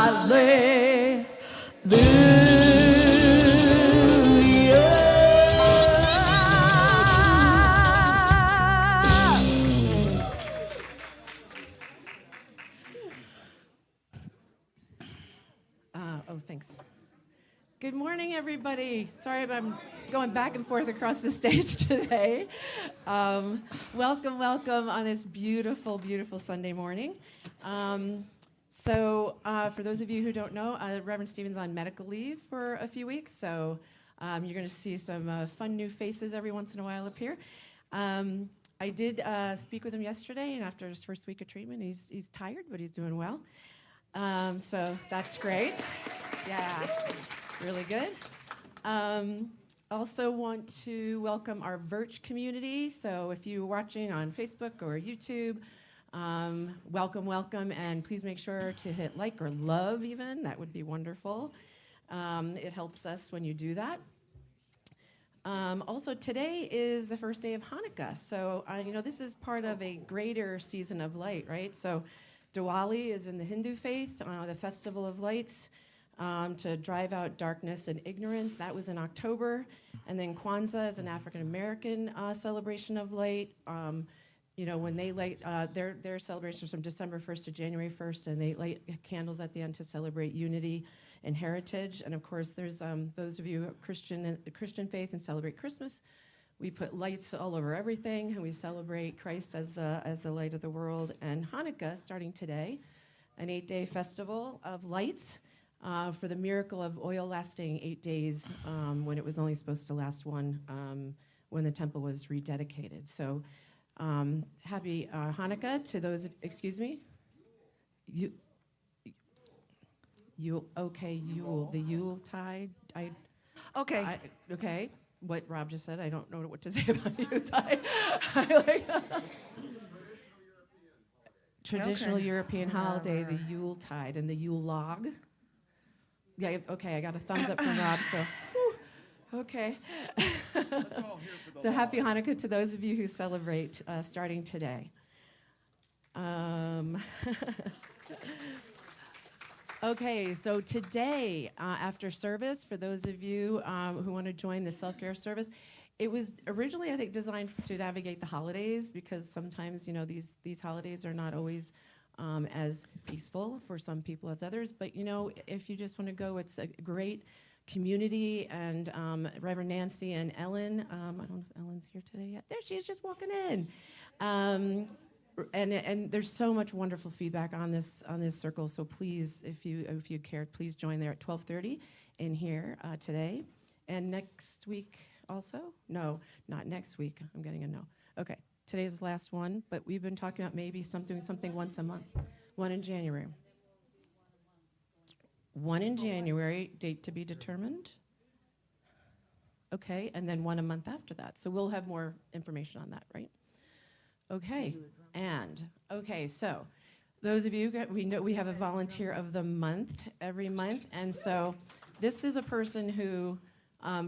Hallelujah. Oh, thanks. Good morning, everybody. Sorry if I'm going back and forth across the stage today. Welcome on this beautiful, beautiful Sunday morning. So for those of you who don't know, Reverend Stephen's on medical leave for a few weeks, so you're going to see some fun new faces every once in a while up here. I did speak with him yesterday, and after his first week of treatment, he's tired, but he's doing well. So that's great. Yeah, really good. Also want to welcome our Virch community. So if you're watching on Facebook or YouTube, welcome, and please make sure to hit like or love even. That would be wonderful. It helps us when you do that. Also, today is the first day of Hanukkah. So, this is part of a greater season of light, right? So Diwali is in the Hindu faith, the Festival of Lights, to drive out darkness and ignorance. That was in October. And then Kwanzaa is an African-American celebration of light. When they light their celebrations from December 1st to January 1st, and they light candles at the end to celebrate unity and heritage. And of course, there's those of you who are Christian faith and celebrate Christmas. We put lights all over everything, and we celebrate Christ as the light of the world. And Hanukkah, starting today, an 8-day festival of lights for the miracle of oil lasting 8 days when it was only supposed to last one when the temple was rededicated. So happy Hanukkah to those, excuse me? Yule, the Yule tide. Okay. What Rob just said, I don't know what to say about Yule tide. Traditional European holiday, the Yule tide, and the Yule log. Yeah, okay, I got a thumbs up from Rob, so, okay. So happy Hanukkah to those of you who celebrate starting today. Okay, so today, after service, for those of you who want to join the self-care service, it was originally, I think, designed to navigate the holidays, because sometimes, these holidays are not always as peaceful for some people as others. But, if you just want to go, it's a great community. And Reverend Nancy and Ellen, I don't know if Ellen's here today yet. There she is, just walking in. And there's so much wonderful feedback on this circle. So please, if you care, please join there at 12:30 in here today. And next week also? No, not next week. I'm getting a no. Okay, today's the last one, but we've been talking about maybe something once a month. One in January. One in January, date to be determined. Okay, and then one a month after that. So we'll have more information on that, right? Okay, so those of you, we know we have a volunteer of the month every month, and so this is a person who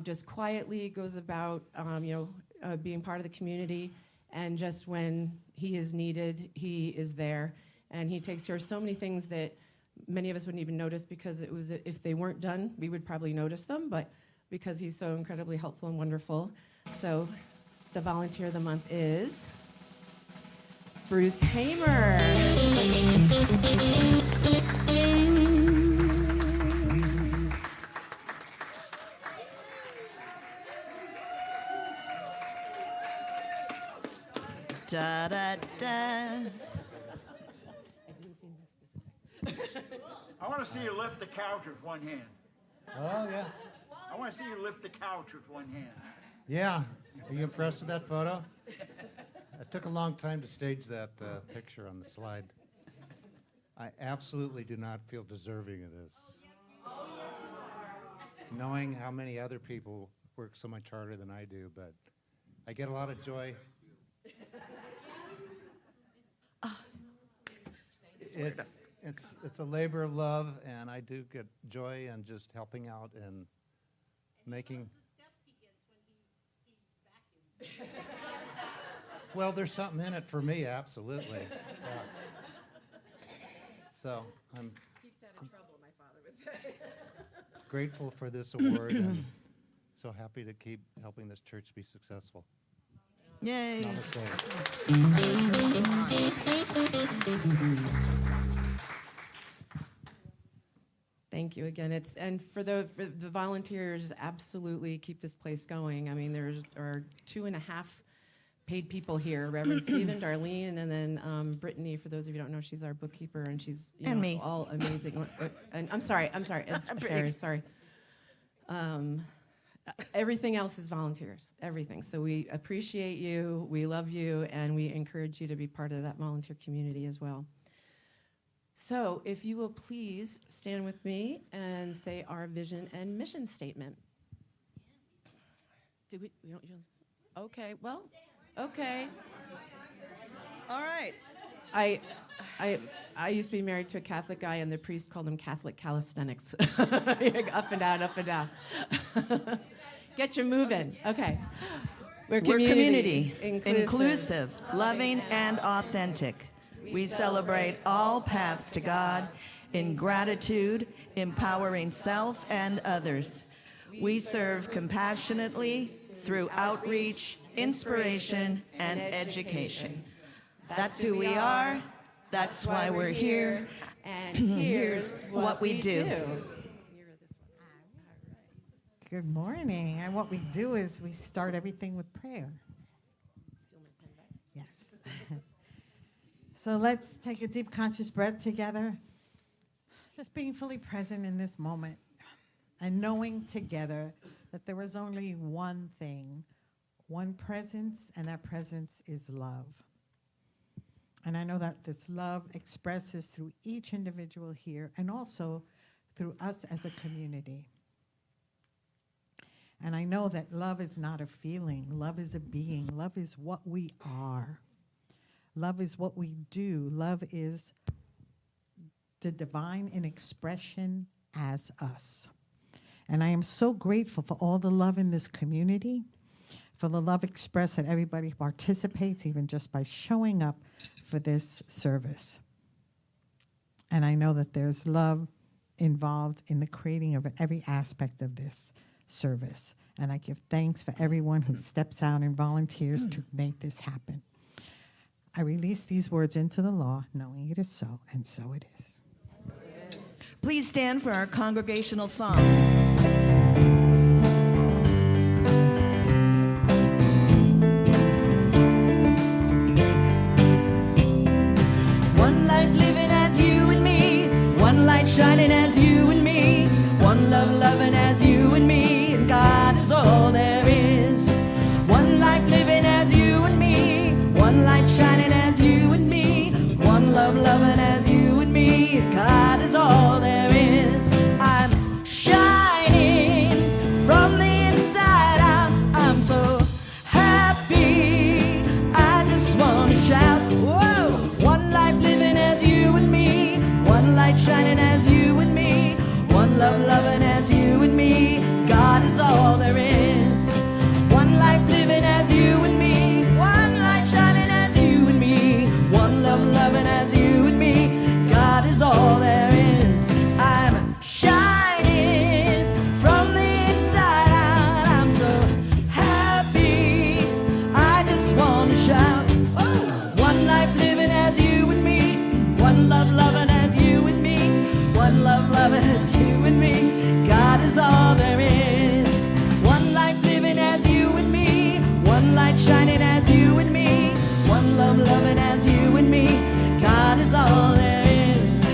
just quietly goes about, being part of the community, and just when he is needed, he is there, and he takes care of so many things that many of us wouldn't even notice, because if they weren't done, we would probably notice them, but because he's so incredibly helpful and wonderful. So the volunteer of the month is Bruce Hamer. Da da da. I want to see you lift the couch with one hand. Oh, yeah. I want to see you lift the couch with one hand. Yeah. Are you impressed with that photo? It took a long time to stage that picture on the slide. I absolutely do not feel deserving of this. Knowing how many other people work so much harder than I do, but I get a lot of joy. It's a labor of love, and I do get joy in just helping out and making. The steps he gets when he vacuums. Well, there's something in it for me, absolutely. Yeah. So I'm. Keeps out of trouble, my grateful for this award and so happy to keep helping this church be successful. Yay. Namaste. Thank you again. And for the volunteers, absolutely keep this place going. I mean, there are 2.5 paid people here: Reverend Stephen, Darlene, and then Brittany. For those of you who don't know, she's our bookkeeper, and she's And me. all amazing. And I'm sorry, it's Sherry, sorry. Everything else is volunteers, everything. So we appreciate you, we love you, and we encourage you to be part of that volunteer community as well. So if you will please stand with me and say our vision and mission statement. Did we don't usually, okay, well, okay. All right. I used to be married to a Catholic guy, and the priest called him Catholic calisthenics. Up and down, up and down. Get you moving. Okay. We're Community, inclusive. inclusive, loving, and authentic. We celebrate all paths to God in gratitude, empowering self and others. We serve compassionately through outreach, inspiration, and education. That's who we are. That's why we're here. And here's what we do. Good morning. And what we do is we start everything with prayer. Yes. So let's take a deep conscious breath together. Just being fully present in this moment and knowing together that there is only one thing, one presence, and that presence is love. And I know that this love expresses through each individual here and also through us as a community. And I know that love is not a feeling. Love is a being. Love is what we are. Love is what we do. Love is the divine in expression as us. And I am so grateful for all the love in this community, for the love expressed that everybody participates, even just by showing up for this service. And I know that there's love involved in the creating of every aspect of this service. And I give thanks for everyone who steps out and volunteers to make this happen. I release these words into the law, knowing it is so, and so it is. Please stand for our congregational song. One life living as you and me, one light shining as you and me, one love loving as you and me, and God is all there is. One life living as you and me, one light shining as you and me, one love loving as you and me, and God is all there is. I'm shining from the inside out. I'm so happy. I just want to shout, whoa! One life living as you and me, one light shining as you and me, one love loving as you and me. God is all there is. One life living as you and me, one light shining as you and me, one love loving as you and me. God is all there is. I'm shining from the inside out. I'm so happy. I just want to shout. Oh! One life living as you and me, one love loving as you and me, one love loving as you and me. God is all there is. One life living as you and me, one light shining as you and me, one love loving as you and me. God is all there is.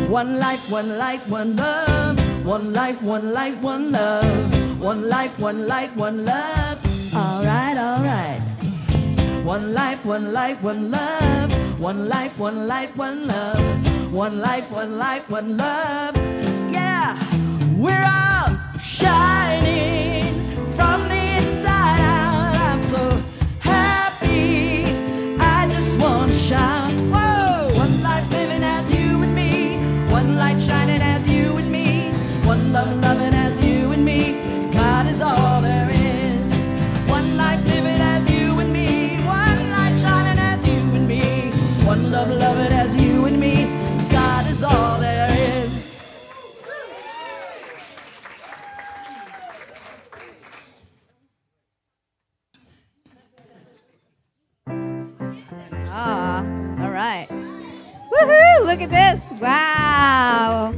One life, one light, one love. One life, one light, one love. One life, one light, one love. All right, all right. One life, one light, one love. One life, one light, one love. One life, one light, one love. Yeah, we're all shining from the inside out. I'm so happy. I just want to shout. Whoa! One life living as you and me, one light shining as you and me, one love loving as you and me. God is all there is. One life living as you and me, one light shining as you and me, one love loving as you and me. God is all there is. look at this. Wow.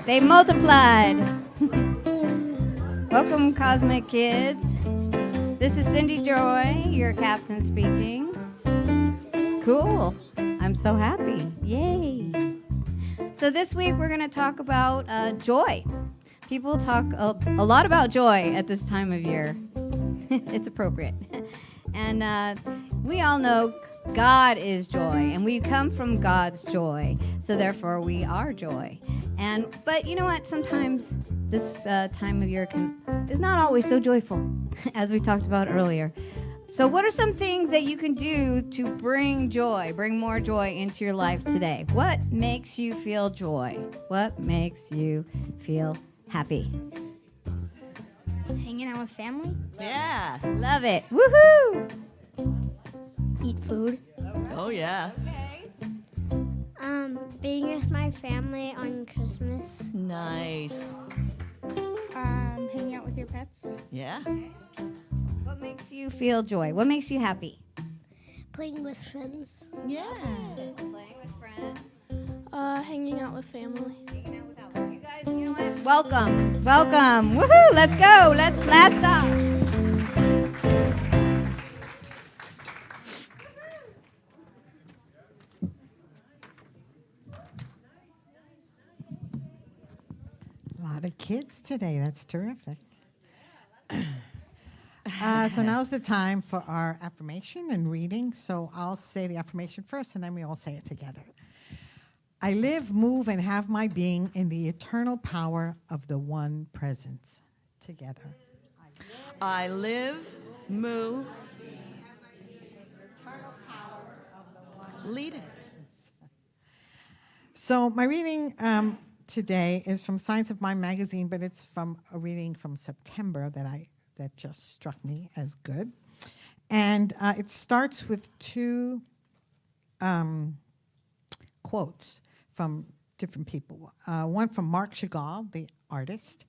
They multiplied. Welcome, Cosmic Kids. This is Cindy Joy, your captain speaking. Cool. I'm so happy. Yay. So this week we're going to talk about joy. People talk a lot about joy at this time of year. It's appropriate. And we all know God is joy, and we come from God's joy, so therefore we are joy. But you know what? Sometimes this time of year is not always so joyful, as we talked about earlier. So what are some things that you can do to bring more joy into your life today? What makes you feel joy? What makes you feel happy? Hanging out with family, Yeah. Love it. Woohoo! eat food, Oh, yeah. Okay. being with my family on Christmas, Nice. hanging out with your pets, Yeah. What makes you feel joy? What makes you happy? playing with friends, Yeah. Playing with friends. hanging out with family. Hanging out with Albert. You guys, you know what? Welcome. Welcome. Woohoo! Let's go. Let's blast off. A lot of kids today. That's terrific. So now's the time for our affirmation and reading. So I'll say the affirmation first, and then we all say it together. I live, move, and have my being in the eternal power of the one presence. Together. I live, move, lead it. So my reading today is from Science of Mind magazine, but it's from a reading from September that just struck me as good. And it starts with two quotes from different people. One from Marc Chagall, the artist.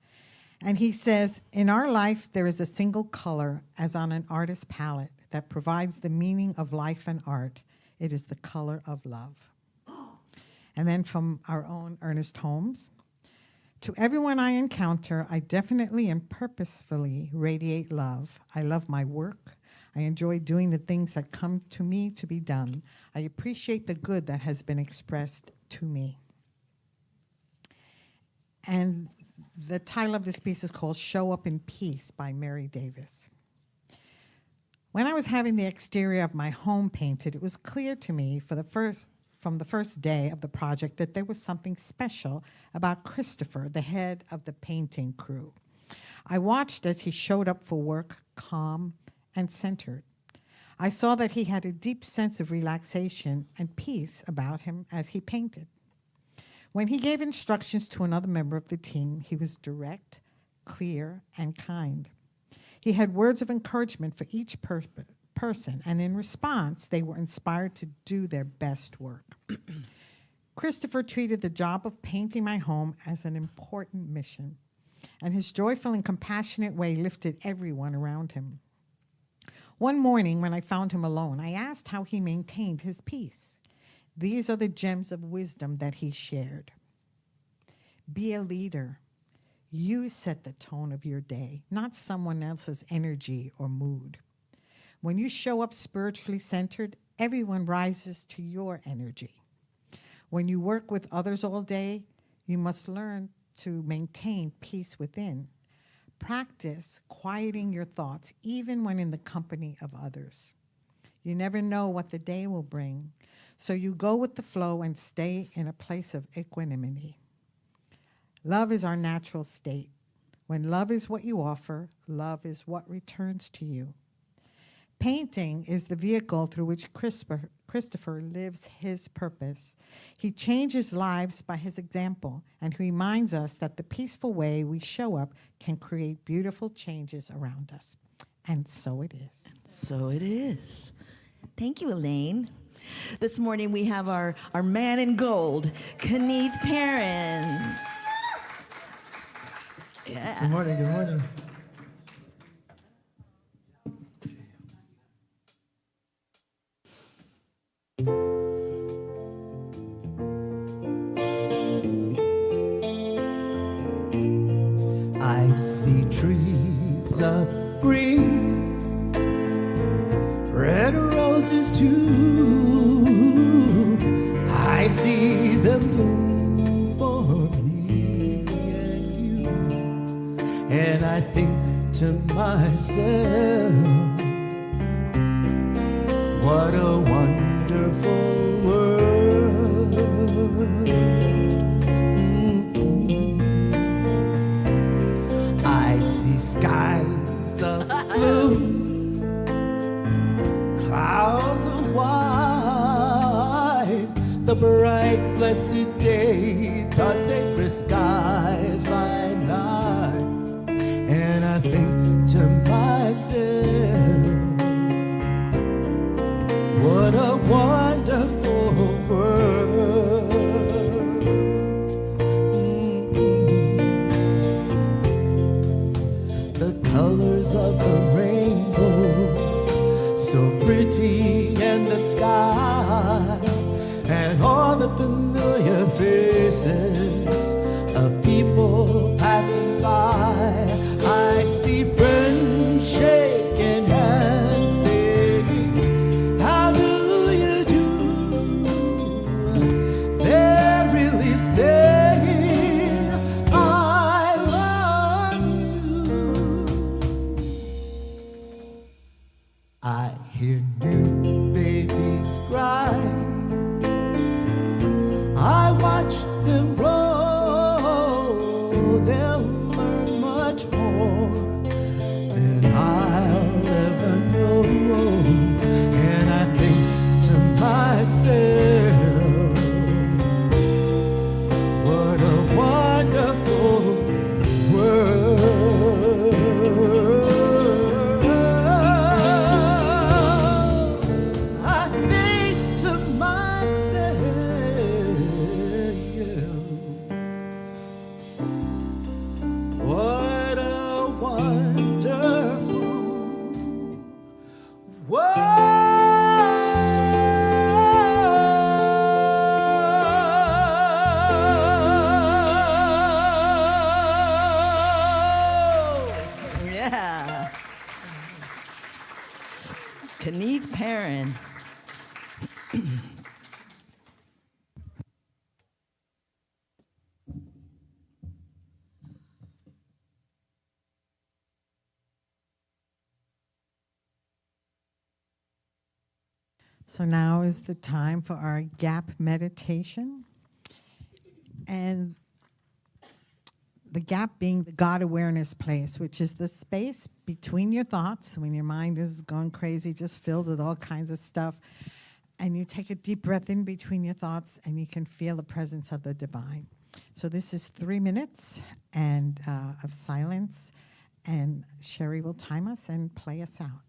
And he says, in our life, there is a single color, as on an artist's palette, that provides the meaning of life and art. It is the color of love. And then from our own Ernest Holmes, to everyone I encounter, I definitely and purposefully radiate love. I love my work. I enjoy doing the things that come to me to be done. I appreciate the good that has been expressed to me. And the title of this piece is called Show Up in Peace by Mary Davis. When I was having the exterior of my home painted, it was clear to me from the first day of the project that there was something special about Christopher, the head of the painting crew. I watched as he showed up for work, calm and centered. I saw that he had a deep sense of relaxation and peace about him as he painted. When he gave instructions to another member of the team, he was direct, clear, and kind. He had words of encouragement for each person, and in response, they were inspired to do their best work. Christopher treated the job of painting my home as an important mission, and his joyful and compassionate way lifted everyone around him. One morning, when I found him alone, I asked how he maintained his peace. These are the gems of wisdom that he shared. Be a leader. You set the tone of your day, not someone else's energy or mood. When you show up spiritually centered, everyone rises to your energy. When you work with others all day, you must learn to maintain peace within. Practice quieting your thoughts, even when in the company of others. You never know what the day will bring, so you go with the flow and stay in a place of equanimity. Love is our natural state. When love is what you offer, love is what returns to you. Painting is the vehicle through which Christopher lives his purpose. He changes lives by his example, and he reminds us that the peaceful way we show up can create beautiful changes around us. And so it is. So it is. Thank you, Elaine. This morning we have our man in gold, Kenneth Perrin. Yeah. Good morning, good morning. see trees of green, red roses too. I see them bloom for me and you, and I think to myself, what a wonderful world. I see skies of blue, clouds of white, the bright blessed day, our sacred skies by night. And I think to myself, what a wonderful world. The colors of the rainbow, so pretty in the sky, and all the familiar faces of people passing by. I see friends shaking hands, saying, how do you do? They're really saying, I love you. I hear new babies cry, I watch them grow, they'll learn much more than I'll ever know. And I think to myself, what a wonderful world. I think to myself, what a wonderful world. Yeah. Kenneth Perrin. So now is the time for our gap meditation. And the gap being the God awareness place, which is the space between your thoughts when your mind is gone crazy, just filled with all kinds of stuff. And you take a deep breath in between your thoughts and you can feel the presence of the divine. So this is 3 minutes and of silence, and Sherry will time us and play us out.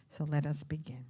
So let us begin.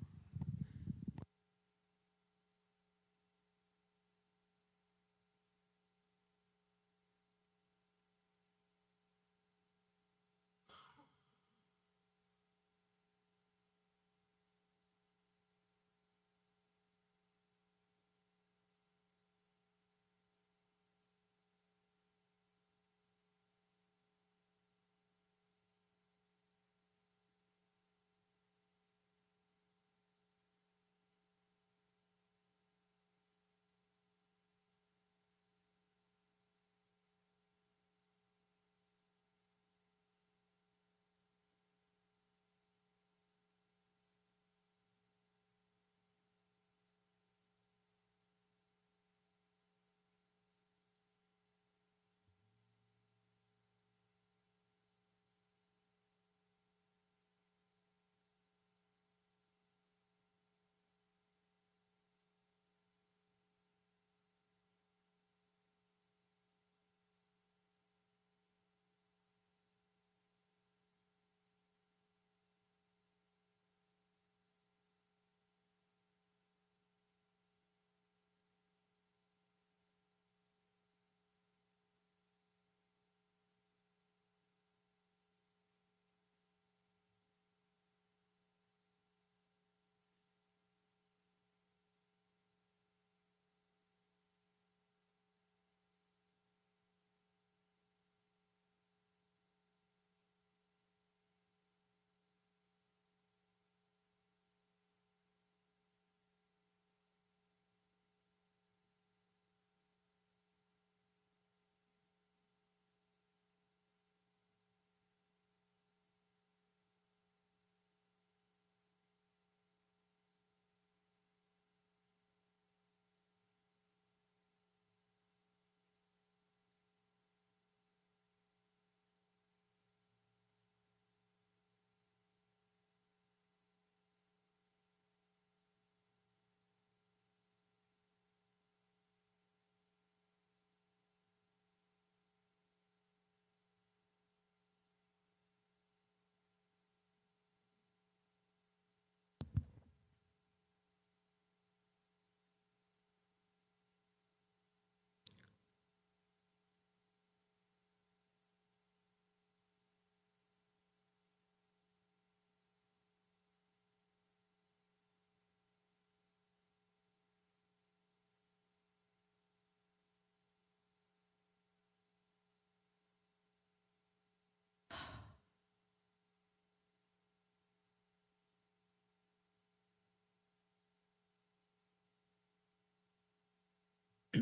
I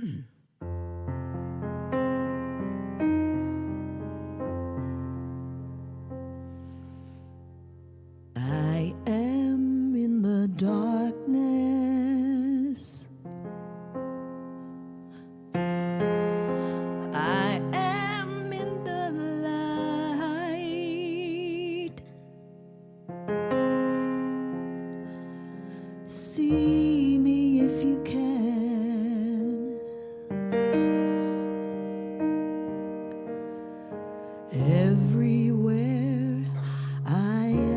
am in the darkness. I am in the light. See me if you can. Everywhere I am.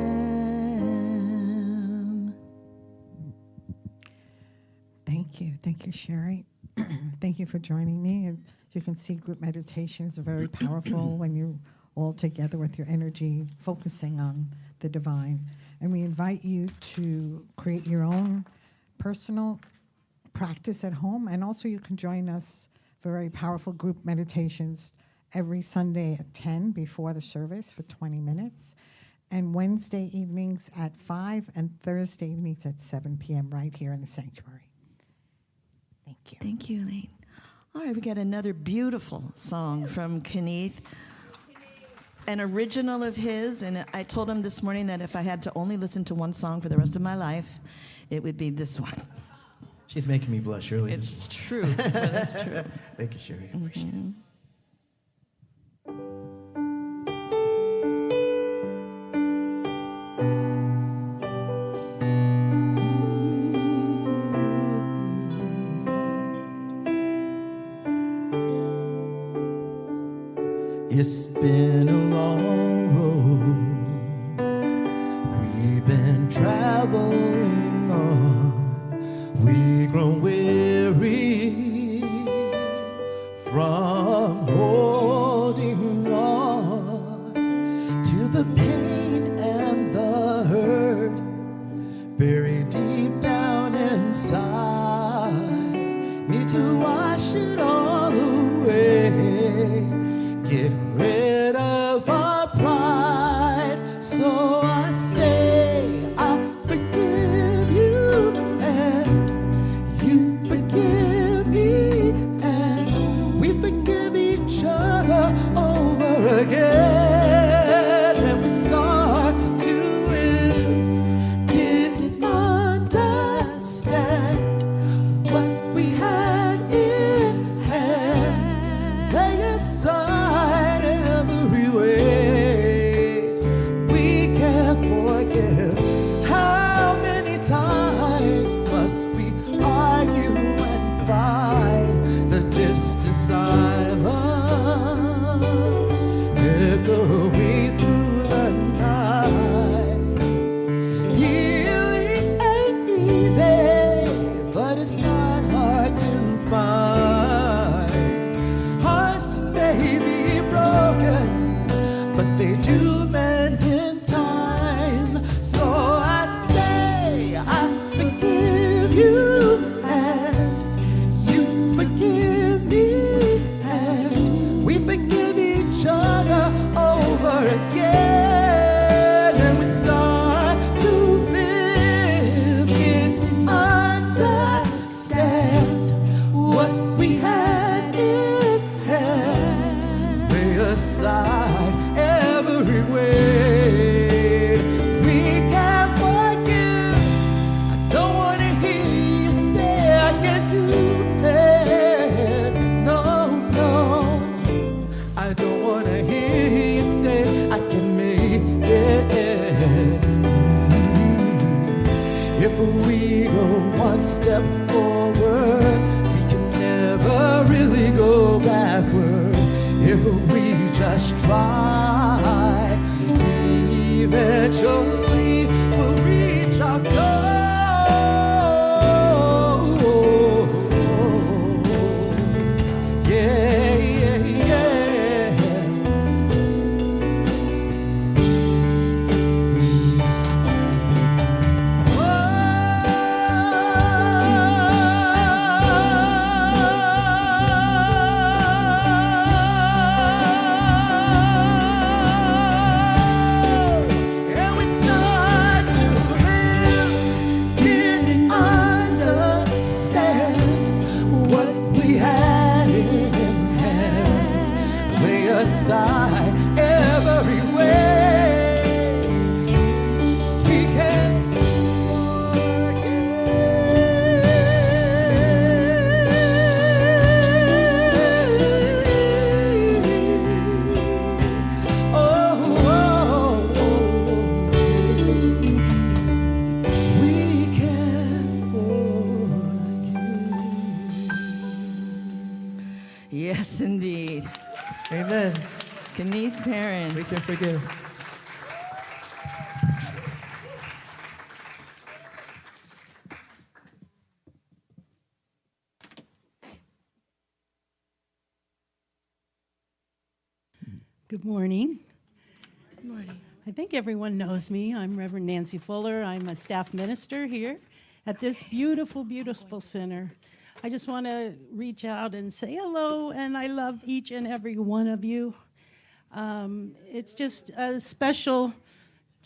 Thank you, Sherry. Thank you for joining me. And you can see group meditations are very powerful when you're all together with your energy, focusing on the divine. And we invite you to create your own personal practice at home. And also you can join us for very powerful group meditations every Sunday at 10 before the service for 20 minutes. And Wednesday evenings at 5 and Thursday evenings at 7 p.m. right here in the sanctuary. Thank you. Thank you, Elaine. All right, we got another beautiful song from Kenneth, an original of his, and I told him this morning that if I had to only listen to one song for the rest of my life, it would be this one. She's making me blush early. It's true, but it's true. Thank you, Sherry. Appreciate it. It's been a long road we've been traveling on. We've grown weary from holding on to the pain and the hurt buried deep down inside. Need to wash it all away. Get rid of our pride. So I say I forgive you and you forgive me, and we forgive each other over again. And we start to live. Didn't understand what we had in hand. Lay aside every ways we can't forgive. How many times must we argue and fight? The distant silence echoing through the night. Healing ain't easy, but it's not hard to find. Hearts may be broken, but they do mend in time. So I say I forgive you and you forgive me, and we forgive each other over again. And we start to live, didn't understand what we had in hand. Lay aside every weight we can't forgive. I don't want to hear you say I can't do it. No, no. I don't want to hear you say I can make it. If we go one step forward, we can never really go backward. If we just try, eventually we'll reach our goal. Yeah, yeah, yeah. And we start aside every way. We can Yes, indeed. Amen. Kenneth Perrin. We can forgive. Good morning. Good morning. I think everyone knows me. I'm Reverend Nancy Fuller. I'm a staff minister here at this beautiful, beautiful center. I just want to reach out and say hello, and I love each and every one of you. It's just a special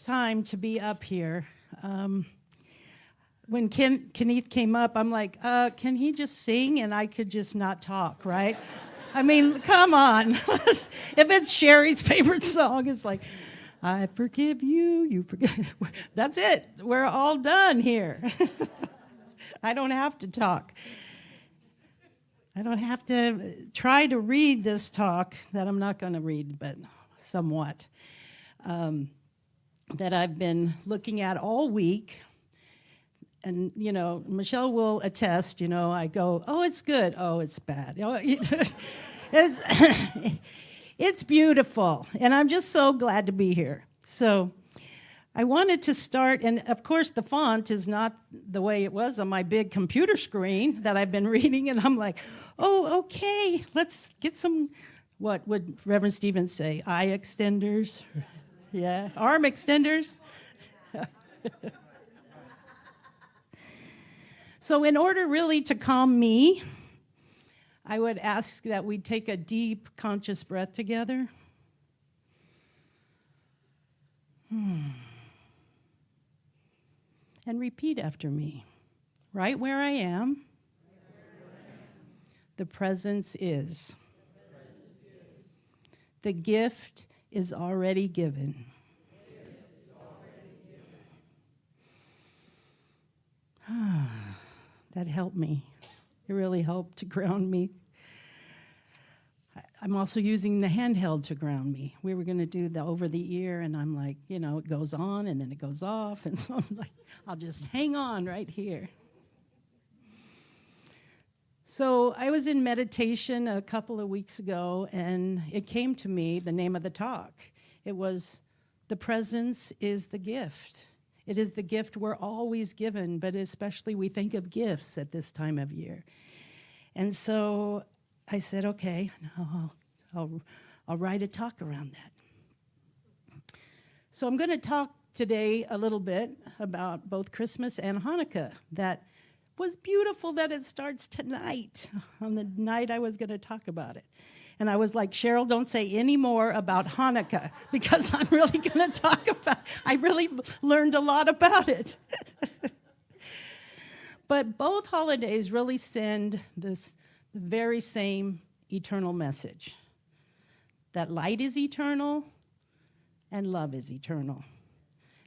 time to be up here. When Kenneth came up, I'm like, can he just sing and I could just not talk, right? I mean, come on. If it's Sherry's favorite song, it's like, I forgive you, you forgive. That's it. We're all done here. I don't have to talk. I don't have to try to read this talk that I'm not going to read, but somewhat, that I've been looking at all week. And, you know, Michelle will attest, you know, I go, oh, it's good. Oh, it's bad. It's, it's beautiful. And I'm just so glad to be here. So I wanted to start, and of course the font is not the way it was on my big computer screen that I've been reading, and I'm like, oh, okay, let's get some, what would Reverend Stevens say, eye extenders? Yeah, arm extenders? So in order really to calm me, I would ask that we take a deep, conscious breath together. And repeat after me. Right where I am, the presence is. The gift is already given. That helped me. It really helped to ground me. I'm also using the handheld to ground me. We were going to do the over the ear, and I'm like, you know, it goes on and then it goes off, and so I'm like, I'll just hang on right here. So I was in meditation a couple of weeks ago, and it came to me, the name of the talk. It was, the presence is the gift. It is the gift we're always given, but especially we think of gifts at this time of year. And so I said, okay, I'll write a talk around that. So I'm going to talk today a little bit about both Christmas and Hanukkah. That was beautiful that it starts tonight, on the night I was going to talk about it. And I was like, Sheryl, don't say any more about Hanukkah, because I'm really going to talk about it. I really learned a lot about it. But both holidays really send this very same eternal message, that light is eternal and love is eternal,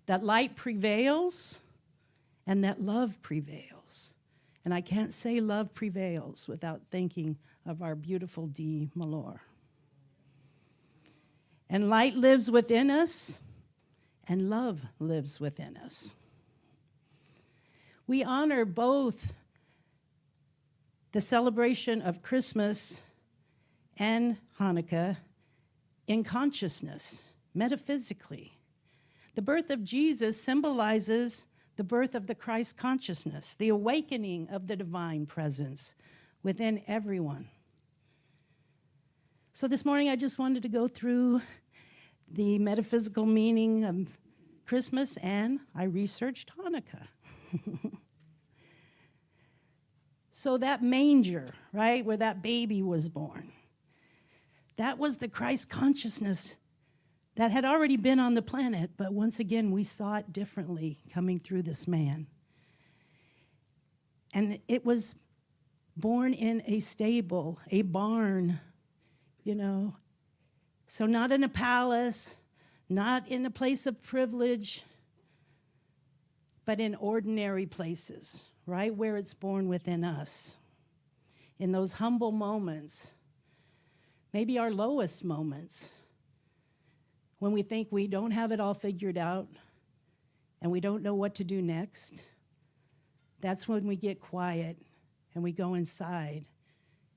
that light prevails and that love prevails. And I can't say love prevails without thinking of our beautiful Dee Malor. And light lives within us, and love lives within us. We honor both the celebration of Christmas and Hanukkah in consciousness, metaphysically. The birth of Jesus symbolizes the birth of the Christ consciousness, the awakening of the divine presence within everyone. So this morning I just wanted to go through the metaphysical meaning of Christmas, and I researched Hanukkah. So that manger, right, where that baby was born, that was the Christ consciousness that had already been on the planet, but once again, we saw it differently coming through this man. And it was born in a stable, a barn, you know, So not in a palace, not in a place of privilege, but in ordinary places, right where it's born within us. In those humble moments, maybe our lowest moments, when we think we don't have it all figured out and we don't know what to do next, that's when we get quiet and we go inside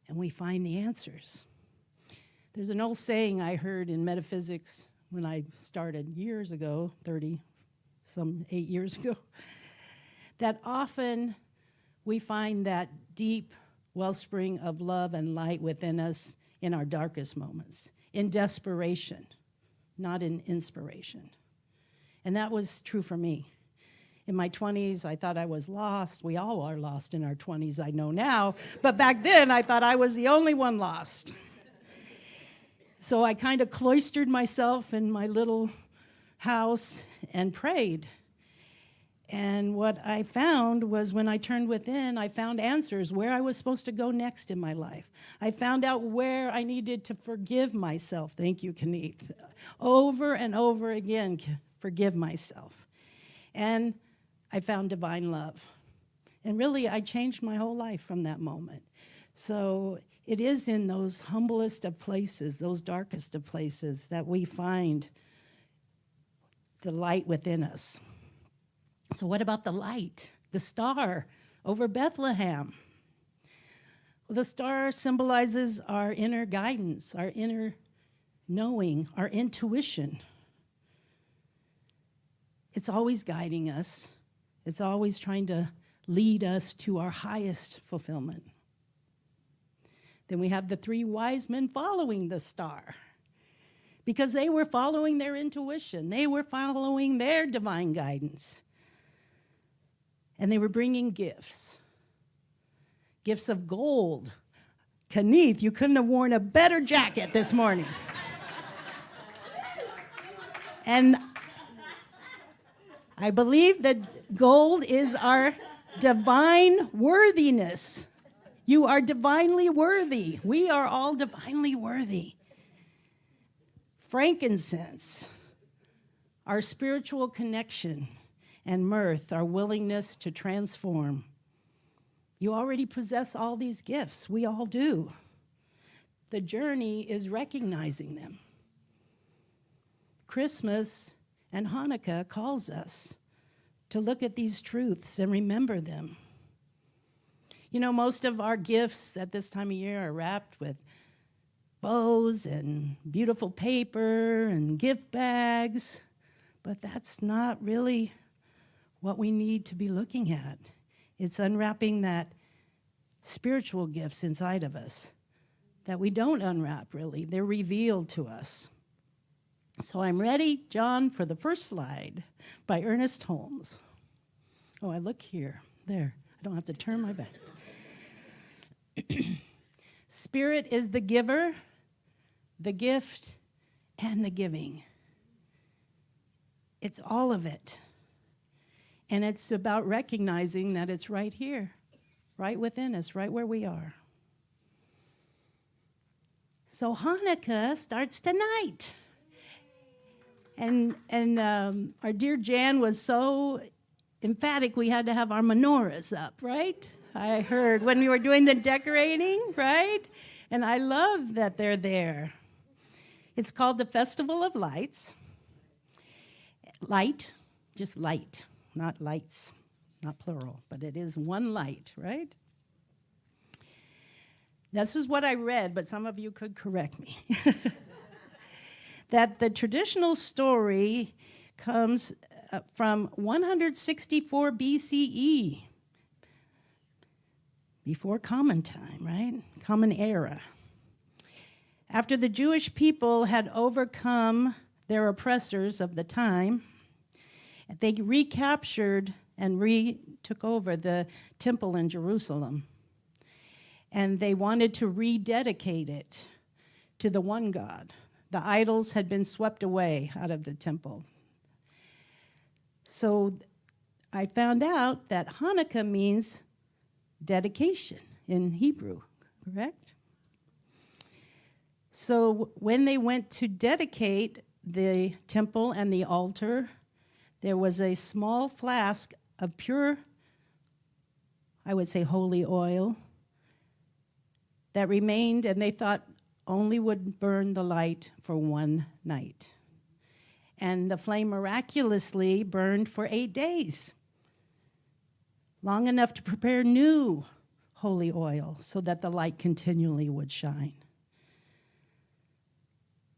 and we find the answers. There's an old saying I heard in metaphysics when I started years ago, 8 years ago, that often we find that deep wellspring of love and light within us in our darkest moments, in desperation, not in inspiration. And that was true for me. In my 20s, I thought I was lost. We all are lost in our 20s, I know now. But back then, I thought I was the only one lost. So I kind of cloistered myself in my little house and prayed. And what I found was when I turned within, I found answers where I was supposed to go next in my life. I found out where I needed to forgive myself. Thank you, Kenneth. Over and over again, forgive myself. And I found divine love. And really, I changed my whole life from that moment. So it is in those humblest of places, those darkest of places, that we find the light within us. So what about the light, the star over Bethlehem? Well, the star symbolizes our inner guidance, our inner knowing, our intuition. It's always guiding us. It's always trying to lead us to our highest fulfillment. Then we have the 3 wise men following the star because they were following their intuition. They were following their divine guidance. And they were bringing gifts of gold. Kenneth, you couldn't have worn a better jacket this morning. And I believe that gold is our divine worthiness. You are divinely worthy. We are all divinely worthy. Frankincense, our spiritual connection, and mirth, our willingness to transform. You already possess all these gifts. We all do. The journey is recognizing them. Christmas and Hanukkah calls us to look at these truths and remember them. You know, most of our gifts at this time of year are wrapped with bows and beautiful paper and gift bags, but that's not really what we need to be looking at. It's unwrapping that spiritual gifts inside of us that we don't unwrap, really. They're revealed to us. So I'm ready, John, for the first slide by Ernest Holmes. Oh, I look here. There. I don't have to turn my back. Spirit is the giver, the gift, and the giving. It's all of it. And it's about recognizing that it's right here, right within us, right where we are. So Hanukkah starts tonight. And our dear Jan was so emphatic we had to have our menorahs up, right? I heard when we were doing the decorating, right? And I love that they're there. It's called the Festival of Lights. Light, just light, not lights, not plural, but it is one light, right? This is what I read, but some of you could correct me. That the traditional story comes from 164 BCE, before common time, right? Common era. After the Jewish people had overcome their oppressors of the time, they recaptured and took over the temple in Jerusalem. And they wanted to rededicate it to the one God. The idols had been swept away out of the temple. So I found out that Hanukkah means dedication in Hebrew, correct? So when they went to dedicate the temple and the altar, there was a small flask of pure, I would say holy oil, that remained, and they thought only would burn the light for one night. And the flame miraculously burned for 8 days, long enough to prepare new holy oil so that the light continually would shine.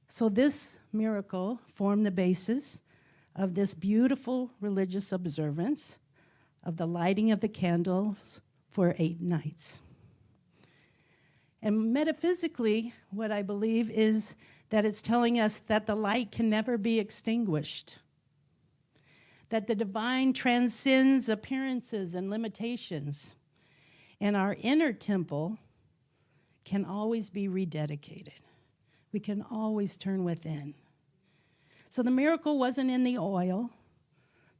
So this miracle formed the basis of this beautiful religious observance of the lighting of the candles for 8 nights. And metaphysically, what I believe is that it's telling us that the light can never be extinguished, that the divine transcends appearances and limitations, and our inner temple can always be rededicated. We can always turn within. So the miracle wasn't in the oil,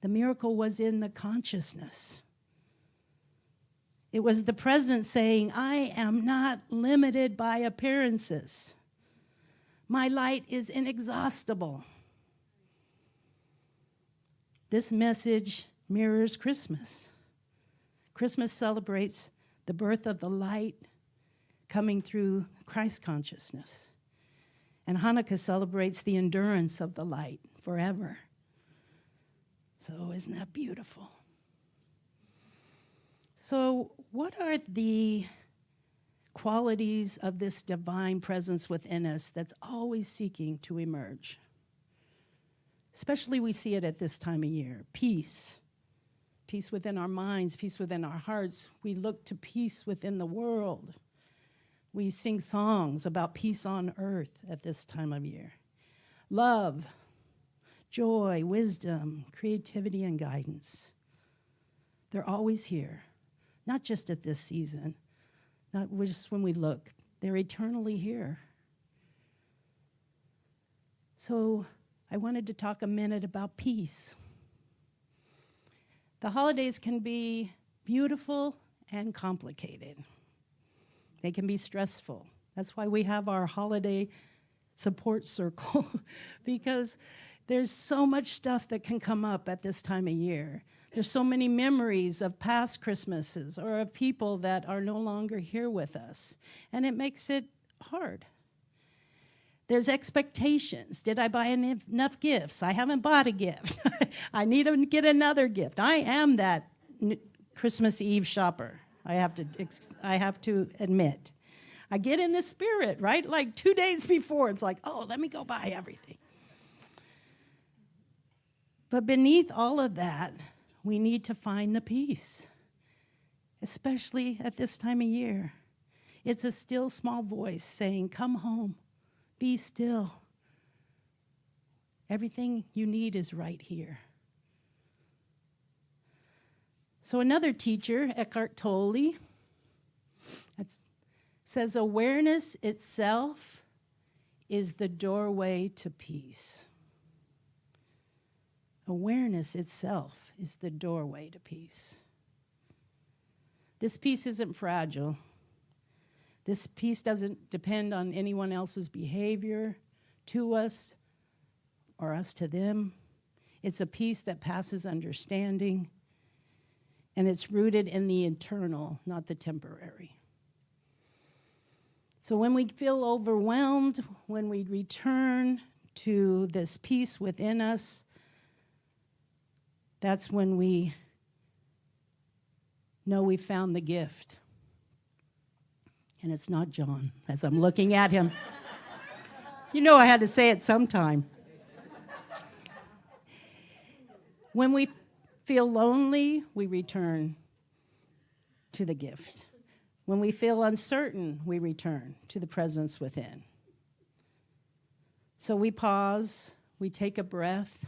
the miracle was in the consciousness. It was the presence saying, I am not limited by appearances. My light is inexhaustible. This message mirrors Christmas. Christmas celebrates the birth of the light coming through Christ consciousness. And Hanukkah celebrates the endurance of the light forever. So isn't that beautiful? So what are the qualities of this divine presence within us that's always seeking to emerge? Especially we see it at this time of year. Peace. Peace within our minds, peace within our hearts. We look to peace within the world. We sing songs about peace on earth at this time of year. Love, joy, wisdom, creativity, and guidance. They're always here. Not just at this season, not just when we look. They're eternally here. So I wanted to talk a minute about peace. The holidays can be beautiful and complicated. They can be stressful. That's why we have our holiday support circle, because there's so much stuff that can come up at this time of year. There's so many memories of past Christmases or of people that are no longer here with us, and it makes it hard. There's expectations. Did I buy enough gifts? I haven't bought a gift. I need to get another gift. I am that Christmas Eve shopper, I have to admit. I get in the spirit, right? Like 2 days before, it's like, oh, let me go buy everything. But beneath all of that, we need to find the peace, especially at this time of year. It's a still small voice saying, come home, be still. Everything you need is right here. So another teacher, Eckhart Tolle, says awareness itself is the doorway to peace. Awareness itself is the doorway to peace. This peace isn't fragile. This peace doesn't depend on anyone else's behavior to us or us to them. It's a peace that passes understanding, and it's rooted in the eternal, not the temporary. So when we feel overwhelmed, when we return to this peace within us, that's when we know we found the gift. And it's not John, as I'm looking at him. You know I had to say it sometime. When we feel lonely, we return to the gift. When we feel uncertain, we return to the presence within. So we pause, we take a breath,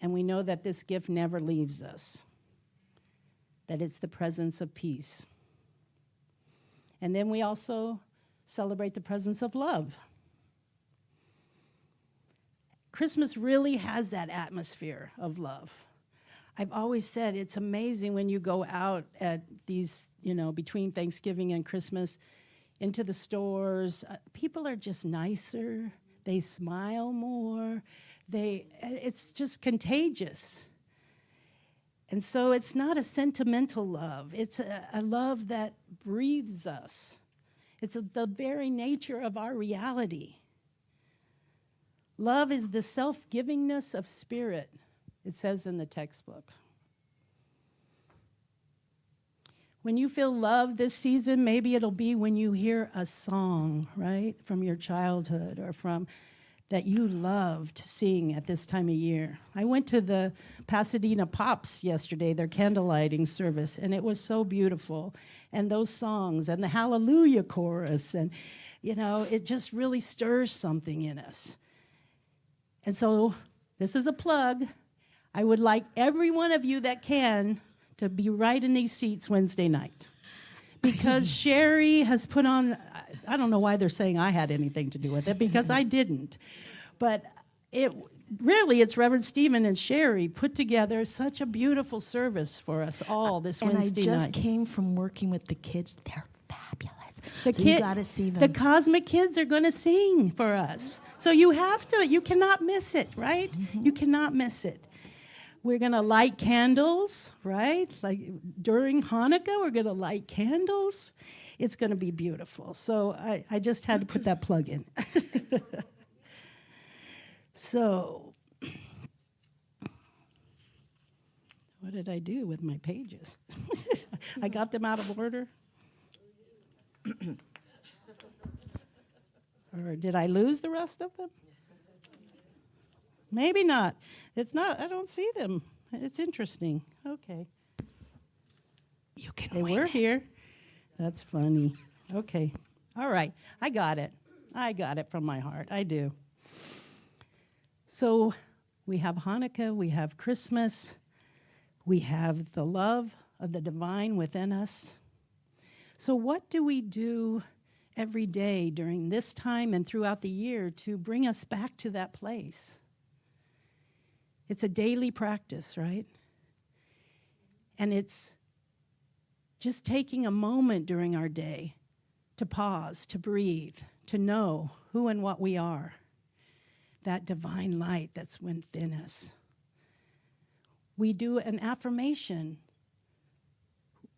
and we know that this gift never leaves us, that it's the presence of peace. And then we also celebrate the presence of love. Christmas really has that atmosphere of love. I've always said it's amazing when you go out at these, between Thanksgiving and Christmas, into the stores. People are just nicer. They smile more. It's just contagious. And so it's not a sentimental love. It's a love that breathes us. It's the very nature of our reality. Love is the self-givingness of spirit, it says in the textbook. When you feel love this season, maybe it'll be when you hear a song, right, from your childhood or from that you loved sing at this time of year. I went to the Pasadena Pops yesterday, their candlelighting service, and it was so beautiful. And those songs and the Hallelujah chorus, and, you know, it just really stirs something in us. And so this is a plug. I would like every one of you that can to be right in these seats Wednesday night. Because Sherry has put on, I don't know why they're saying I had anything to do with it, because I didn't. But it's Reverend Stephen and Sherry put together such a beautiful service for us all this Wednesday night. And I just came from working with the kids. They're fabulous. So You you got to see them. The Cosmic Kids are going to sing for us. So you cannot miss it, right? You cannot miss it. We're going to light candles, right? Like during Hanukkah, we're going to light candles. It's going to be beautiful. So I just had to put that plug in. So what did I do with my pages? I got them out of order. Or did I lose the rest of them? Maybe not. It's not, I don't see them. It's interesting. Okay. You can They were here. That's funny. Okay. All right. I got it. I got it from my heart. I do. So we have Hanukkah. We have Christmas. We have the love of the divine within us. So what do we do every day during this time and throughout the year to bring us back to that place? It's a daily practice, right? And it's just taking a moment during our day to pause, to breathe, to know who and what we are, that divine light that's within us. We do an affirmation.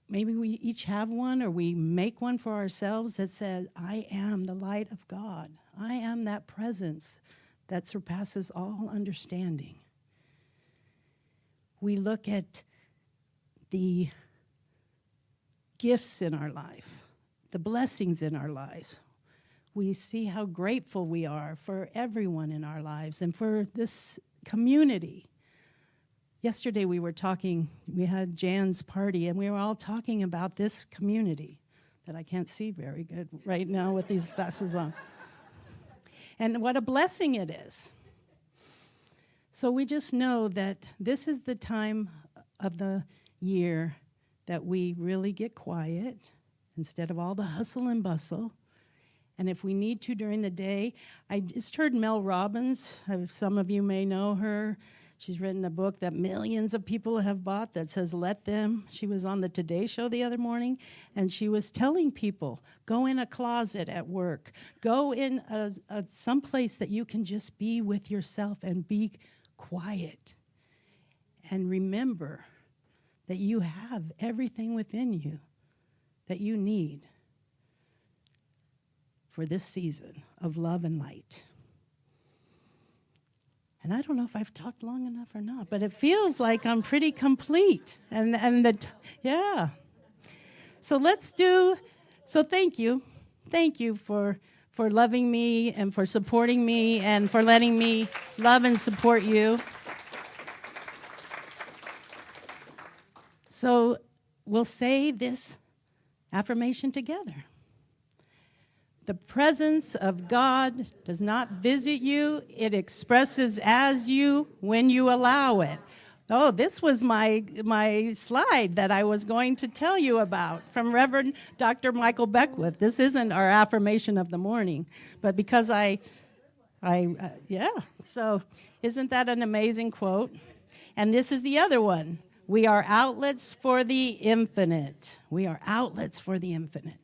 Maybe we each have one, or we make one for ourselves that says, I am the light of God. I am that presence that surpasses all understanding. We look at the gifts in our life, the blessings in our lives. We see how grateful we are for everyone in our lives and for this community. Yesterday we had Jan's party, and we were all talking about this community that I can't see very good right now with these glasses on. And what a blessing it is. So we just know that this is the time of the year that we really get quiet instead of all the hustle and bustle. And if we need to during the day, I just heard Mel Robbins. Some of you may know her. She's written a book that millions of people have bought that says, Let Them. She was on the Today Show the other morning, and she was telling people, go in a closet at work. Go in some place that you can just be with yourself and be quiet. And remember that you have everything within you that you need for this season of love and light. And I don't know if I've talked long enough or not, but it feels like I'm pretty complete. Yeah. So thank you. Thank you for loving me and for supporting me and for letting me love and support you. So we'll say this affirmation together. The presence of God does not visit you. It expresses as you when you allow it. Oh, this was my slide that I was going to tell you about from Reverend Dr. Michael Beckwith. This isn't our affirmation of the morning, but because so isn't that an amazing quote? And this is the other one. We are outlets for the infinite. We are outlets for the infinite.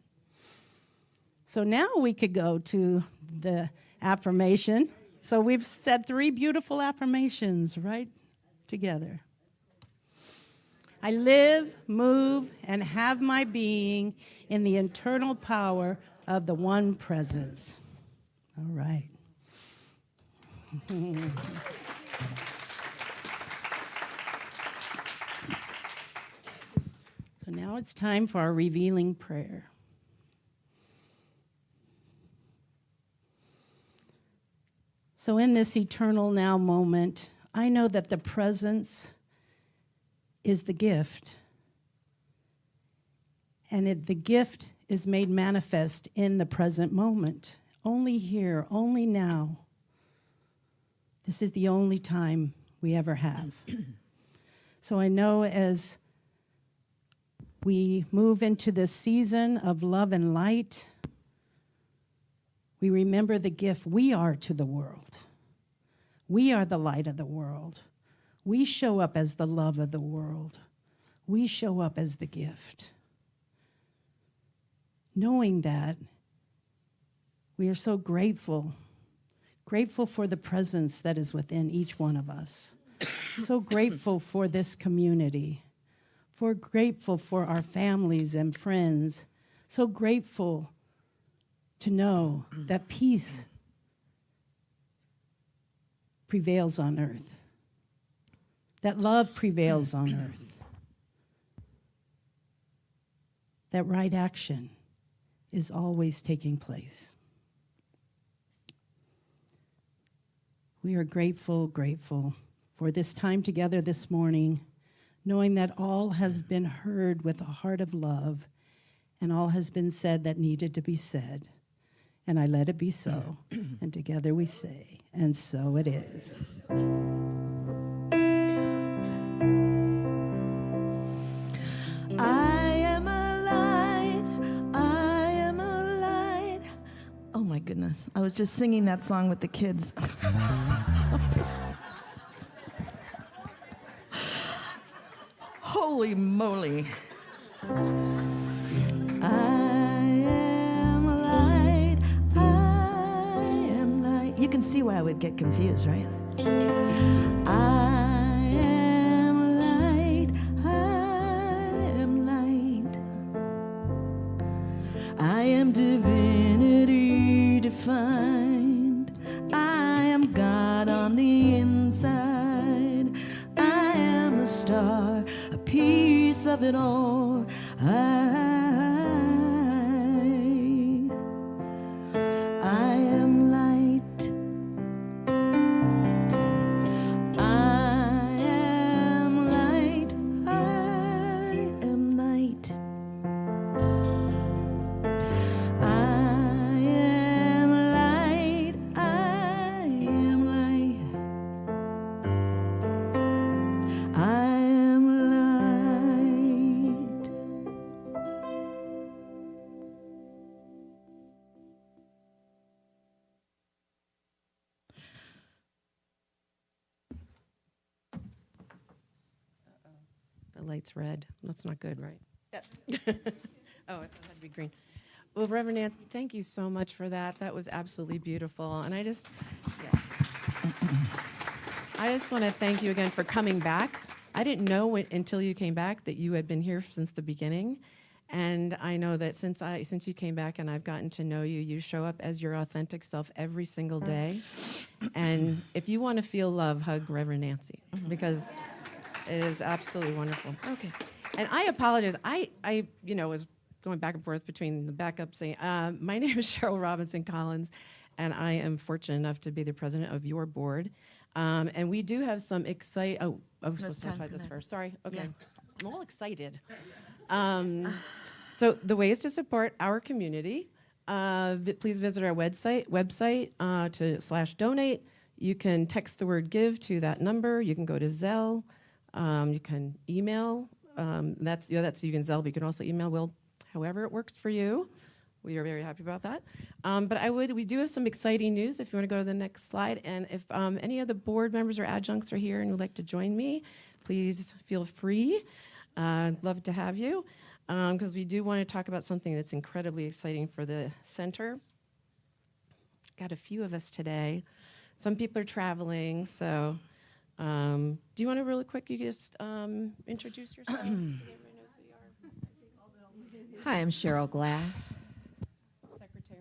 So now we could go to the affirmation. So we've said 3 beautiful affirmations right together. I live, move, and have my being in the eternal power of the one presence. All right. So now it's time for our revealing prayer. So in this eternal now moment, I know that the presence is the gift. And the gift is made manifest in the present moment. Only here, only now. This is the only time we ever have. So I know as we move into this season of love and light, we remember the gift we are to the world. We are the light of the world. We show up as the love of the world. We show up as the gift. Knowing that, we are so grateful for the presence that is within each one of us. So grateful for this community. Grateful for our families and friends. So grateful to know that peace prevails on earth, that love prevails on earth, that right action is always taking place. We are grateful for this time together this morning, knowing that all has been heard with a heart of love and all has been said that needed to be said. And I let it be so. And together we say, and so it is. I am a light. Oh my goodness. I was just singing that song with the kids. Holy moly. You can see why I would get confused, right? I am light. I am divinity defined. I am God on the inside. I am a star, a piece of it all. I am light. Light's red. That's not good, right? Yeah. Oh, it had to be green. Well, Reverend Nancy, thank you so much for that. That was absolutely beautiful. And I just want to thank you again for coming back. I didn't know until you came back that you had been here since the beginning. And I know that since you came back and I've gotten to know you, you show up as your authentic self every single day. And if you want to feel love, hug Reverend Nancy, because it is absolutely wonderful. Okay. And I apologize. I was going back and forth between the backup saying, my name is Sheryl Robinson Collins, and I am fortunate enough to be the president of your board. And we do have some exciting. I was supposed to try this first. Sorry. Okay. Yeah. I'm all excited. So the ways to support our community, please visit our website to /donate. You can text the word give to that number. You can go to Zelle. You can email. That's you can Zelle, but you can also email. Will, however it works for you. We are very happy about that. But we do have some exciting news if you want to go to the next slide. And if any of the board members or adjuncts are here and would like to join me, please feel free. I'd love to have you. because we do want to talk about something that's incredibly exciting for the center. Got a few of us today. Some people are traveling, so do you want to really quick, you just introduce yourselves? So everyone knows who you are. Hi, I'm Cheryl Glass. Secretary.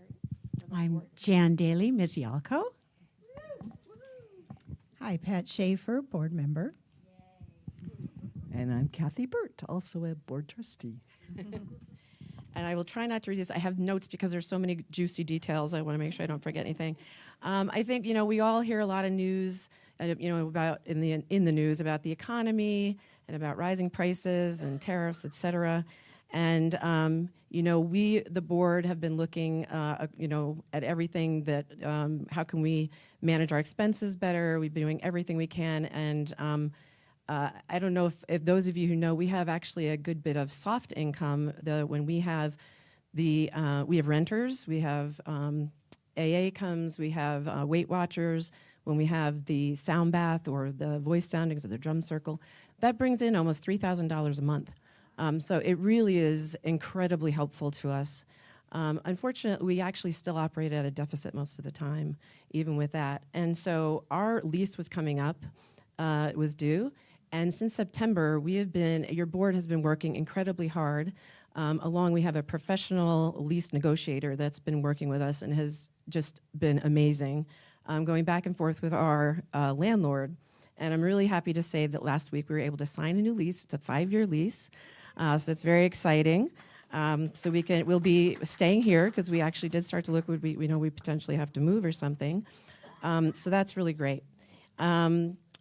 I'm Jan Daly, Mizialco. Hi, Pat Schaefer, board member. And I'm Kathy Burt, also a board trustee. And I will try not to read this. I have notes because there's so many juicy details. I want to make sure I don't forget anything. I think, we all hear a lot of news, about in the news about the economy and about rising prices and tariffs, et cetera. And, we, the board, have been looking, at everything that, how can we manage our expenses better? We've been doing everything we can. And I don't know if those of you who know, we have actually a good bit of soft income. When we have we have renters, we have AA comes, we have Weight Watchers. When we have the sound bath or the voice soundings or the drum circle, that brings in almost $3,000 a month. So it really is incredibly helpful to us. Unfortunately, we actually still operate at a deficit most of the time, even with that. And so our lease was coming up, it was due. And since September, your board has been working incredibly hard. We have a professional lease negotiator that's been working with us and has just been amazing, going back and forth with our landlord. And I'm really happy to say that last week we were able to sign a new lease. It's a 5-year lease, so it's very exciting. So we'll be staying here because we actually did start to look, we potentially have to move or something. So that's really great.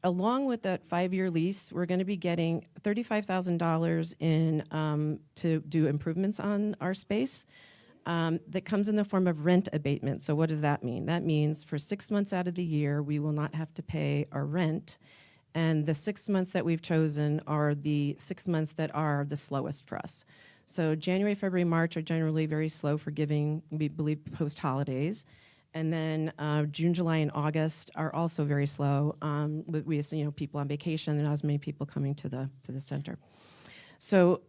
Along with that 5-year lease, we're going to be getting $35,000 in to do improvements on our space. That comes in the form of rent abatement. So what does that mean? That means for 6 months out of the year, we will not have to pay our rent. And the 6 months that we've chosen are the 6 months that are the slowest for us. So January, February, March are generally very slow for giving, we believe, post-holidays. And then June, July, and August are also very slow. We have people on vacation and not as many people coming to the center. So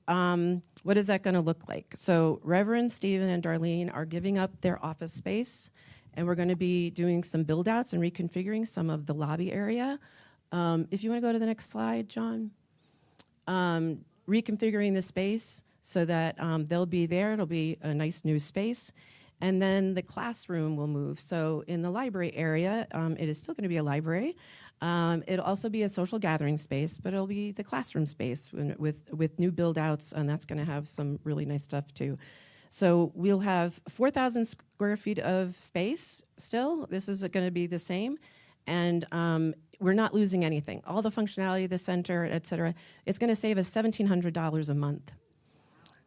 what is that going to look like? So Reverend Stephen and Darlene are giving up their office space, and we're going to be doing some build-outs and reconfiguring some of the lobby area. If you want to go to the next slide, John. Reconfiguring the space so that they'll be there. It'll be a nice new space. And then the classroom will move. So in the library area, it is still going to be a library. It'll also be a social gathering space, but it'll be the classroom space with new build-outs, and that's going to have some really nice stuff too. So we'll have 4,000 square feet of space still. This is going to be the same. And we're not losing anything. All the functionality of the center, et cetera, it's going to save us $1,700 a month.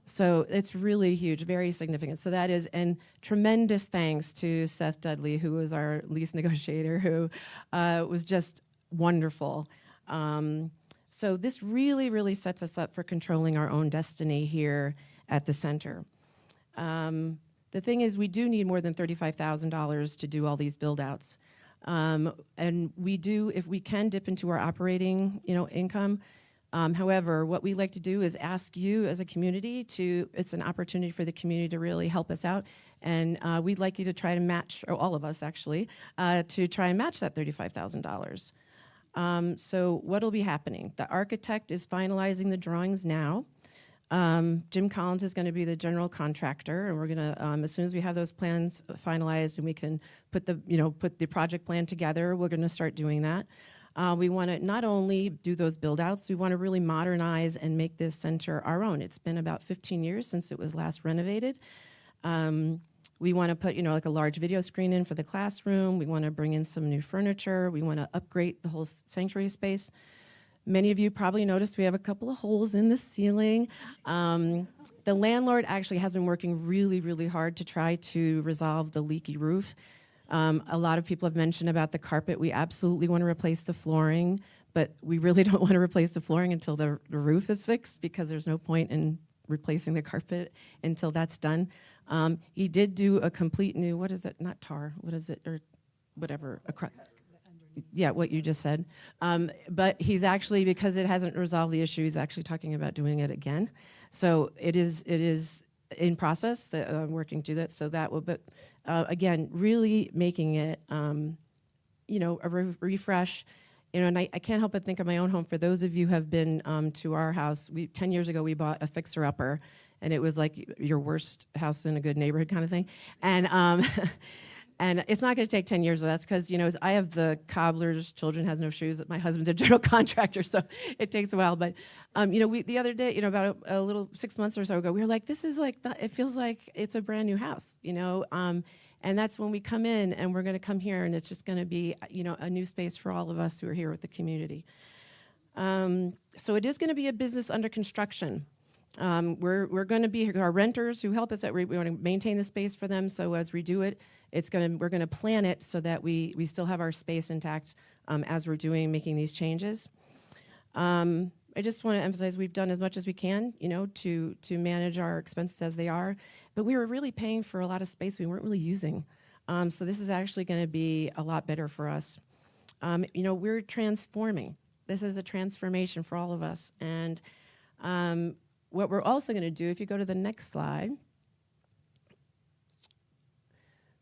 So it's really huge, very significant. So that is, and tremendous thanks to Seth Dudley, who was our lease negotiator, who was just wonderful. So this really, really sets us up for controlling our own destiny here at the center. The thing is, we do need more than $35,000 to do all these build-outs. And we do, if we can, dip into our operating, income. However, what we like to do is ask you as a community it's an opportunity for the community to really help us out. And we'd like you to try to match, or all of us actually, to try and match that $35,000. So what'll be happening? The architect is finalizing the drawings now. Jim Collins is going to be the general contractor, and we're going to, as soon as we have those plans finalized and we can put the project plan together, we're going to start doing that. We want to not only do those build-outs, we want to really modernize and make this center our own. It's been about 15 years since it was last renovated. We want to put, like a large video screen in for the classroom. We want to bring in some new furniture. We want to upgrade the whole sanctuary space. Many of you probably noticed we have a couple of holes in the ceiling. The landlord actually has been working really, really hard to try to resolve the leaky roof. A lot of people have mentioned about the carpet. We absolutely want to replace the flooring, but we really don't want to replace the flooring until the roof is fixed, because there's no point in replacing the carpet until that's done. He did do a complete new, what is it, not tar, what is it, or whatever, Yeah, what you just said. But he's actually, because it hasn't resolved the issue, he's actually talking about doing it again. So it is in process, that working to that. So that will, but again, really making it, a refresh. And I can't help but think of my own home. For those of you who have been to our house, 10 years ago we bought a fixer-upper, and it was like your worst house in a good neighborhood kind of thing. And and it's not going to take 10 years. That's because, I have the cobbler's children has no shoes. My husband's a general contractor, so it takes a while. But, we the other day, about a little 6 months or so ago, we were like, this is like, it feels like it's a brand new house, and that's when we come in, and we're going to come here, and it's just going to be, a new space for all of us who are here with the community. So it is going to be a business under construction. We're going to be our renters who help us. We want to maintain the space for them. So as we do it, we're going to plan it so that we still have our space intact as we're making these changes. I just want to emphasize we've done as much as we can, to manage our expenses as they are. But we were really paying for a lot of space we weren't really using. So this is actually going to be a lot better for us. We're transforming. This is a transformation for all of us. And what we're also going to do, if you go to the next slide.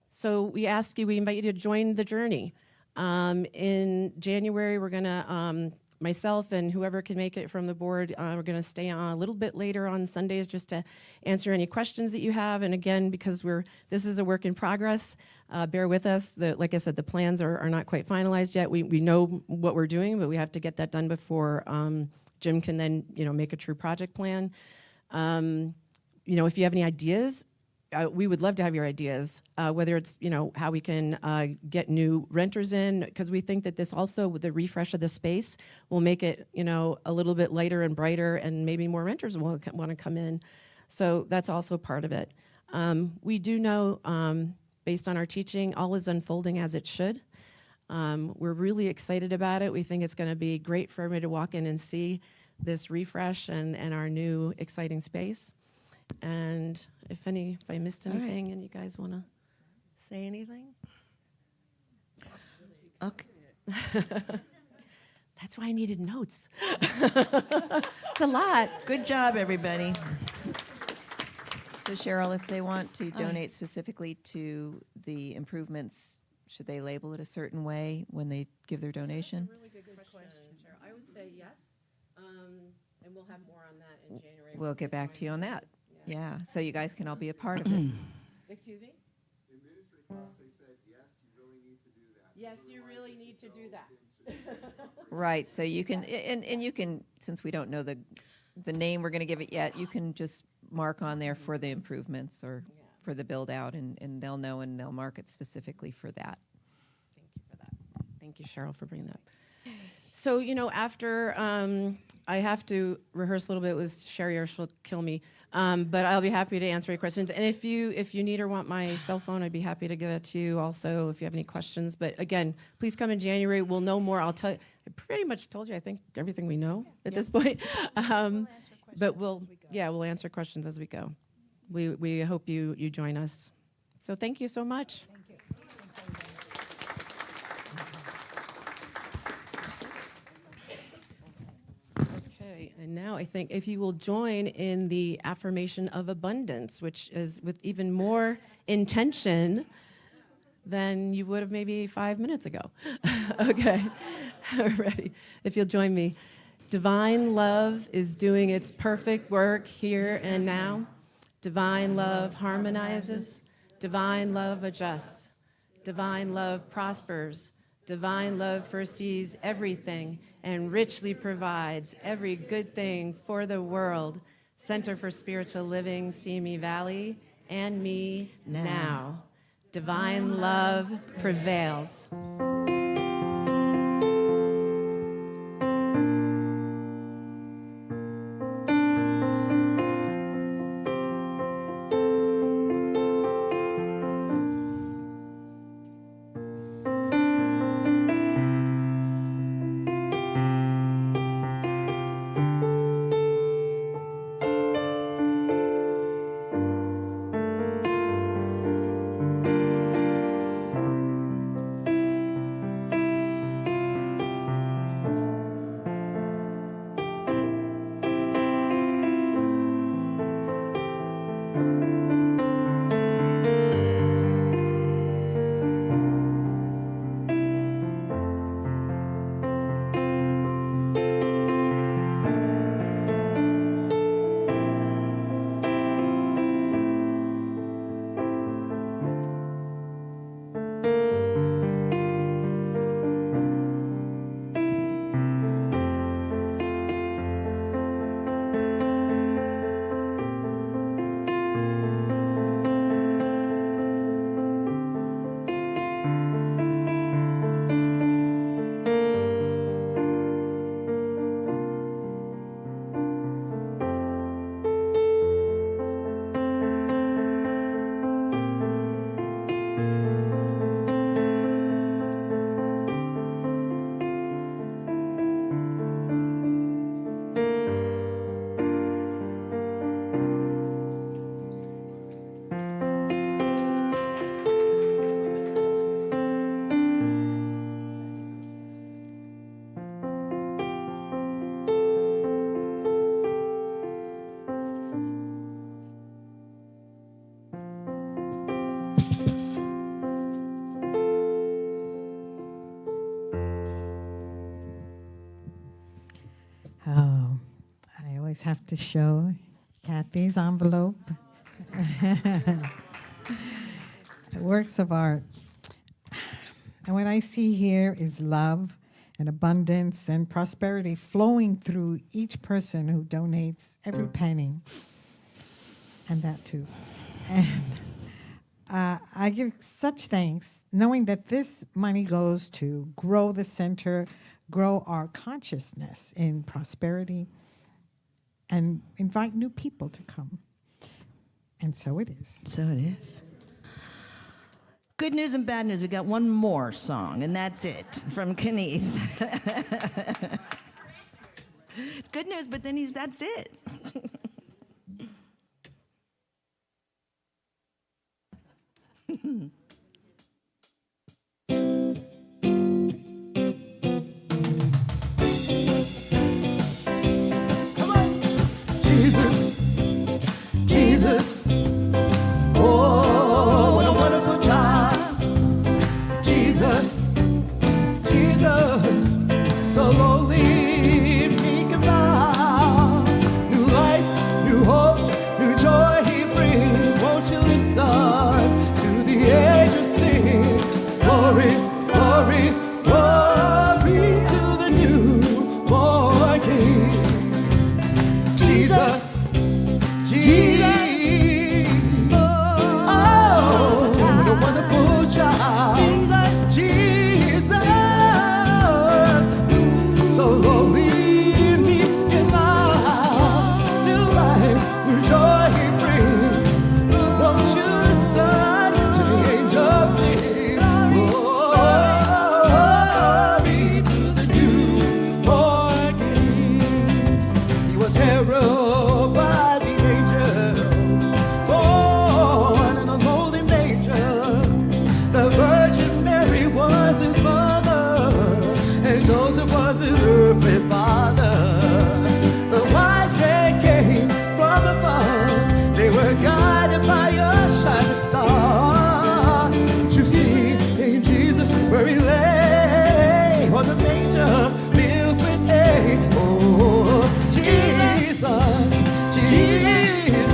So we invite you to join the journey. In January, we're going to, myself and whoever can make it from the board, we're going to stay on a little bit later on Sundays just to answer any questions that you have. And again, because this is a work in progress, bear with us. Like I said, the plans are not quite finalized yet. We know what we're doing, but we have to get that done before Jim can then, make a true project plan. If you have any ideas, we would love to have your ideas, whether it's, how we can get new renters in, because we think that this also, with the refresh of the space, will make it, a little bit lighter and brighter, and maybe more renters will want to come in. So that's also part of it. We do know, based on our teaching, all is unfolding as it should. We're really excited about it. We think it's going to be great for everybody to walk in and see this refresh and our new exciting space. And if I missed anything and you guys want to say anything? Okay. That's why I needed notes. It's a lot. Good job, everybody. So Cheryl, if they want to donate specifically to the improvements, should they label it a certain way when they give their donation? That's a really good question, Cheryl. I would say yes, and we'll have more on that in January. We'll get back to you on that. Yeah, so you guys can all be a part of it. Excuse me? In ministry class, they said, yes, you really need to do that. Yes, you really need to do that. Right, so you can, and you can, since we don't know the name we're going to give it yet, you can just mark on there for the improvements or for the build out, and they'll know, and they'll mark it specifically for that. Thank you for that. Thank you, Cheryl, for bringing that up. So, after I have to rehearse a little bit with Sherry or she'll kill me, but I'll be happy to answer any questions. And if you need or want my cell phone, I'd be happy to give it to you also if you have any questions. But again, please come in January. We'll know more. I'll tell you. I pretty much told you, I think, everything we know at this point. But we'll answer questions as we go. We hope you join us. So thank you so much. Okay, and now I think if you will join in the affirmation of abundance, which is with even more intention than you would have maybe 5 minutes ago. Okay, ready? If you'll join me. Divine love is doing its perfect work here and now. Divine love harmonizes. Divine love adjusts. Divine love prospers. Divine love foresees everything and richly provides every good thing for the world. Center for Spiritual Living, Simi Valley, and me now. Divine love prevails. Oh, I always have to show Kathy's envelope. Works of art. And what I see here is love and abundance and prosperity flowing through each person who donates every penny. And that too. And I give such thanks knowing that this money goes to grow the center, grow our consciousness in prosperity, and invite new people to come. And so it is. So it is. Good news and bad news. We got one more song, and that's it from Kenneth. Good news, but then that's it. Jesus, Jesus, oh, what a wonderful child. Jesus, Jesus, so lowly, meek and mild. New life, new hope, new joy he brings. Won't you listen to the angels sing? Glory, glory, glory to the newborn King. Jesus, Jesus, oh, what a wonderful child. Jesus, so lowly, meek and mild. New life, new joy he brings. Won't you listen to the angels sing? Glory to the newborn King. He was heralded by the angels, born in a lowly manger. The Virgin Mary was his mother, and Joseph was his earthly father. The wise men came from above. They were guided by a shining star to see in Jesus where he lay on the manger filled with hay. Oh, Jesus, Jesus,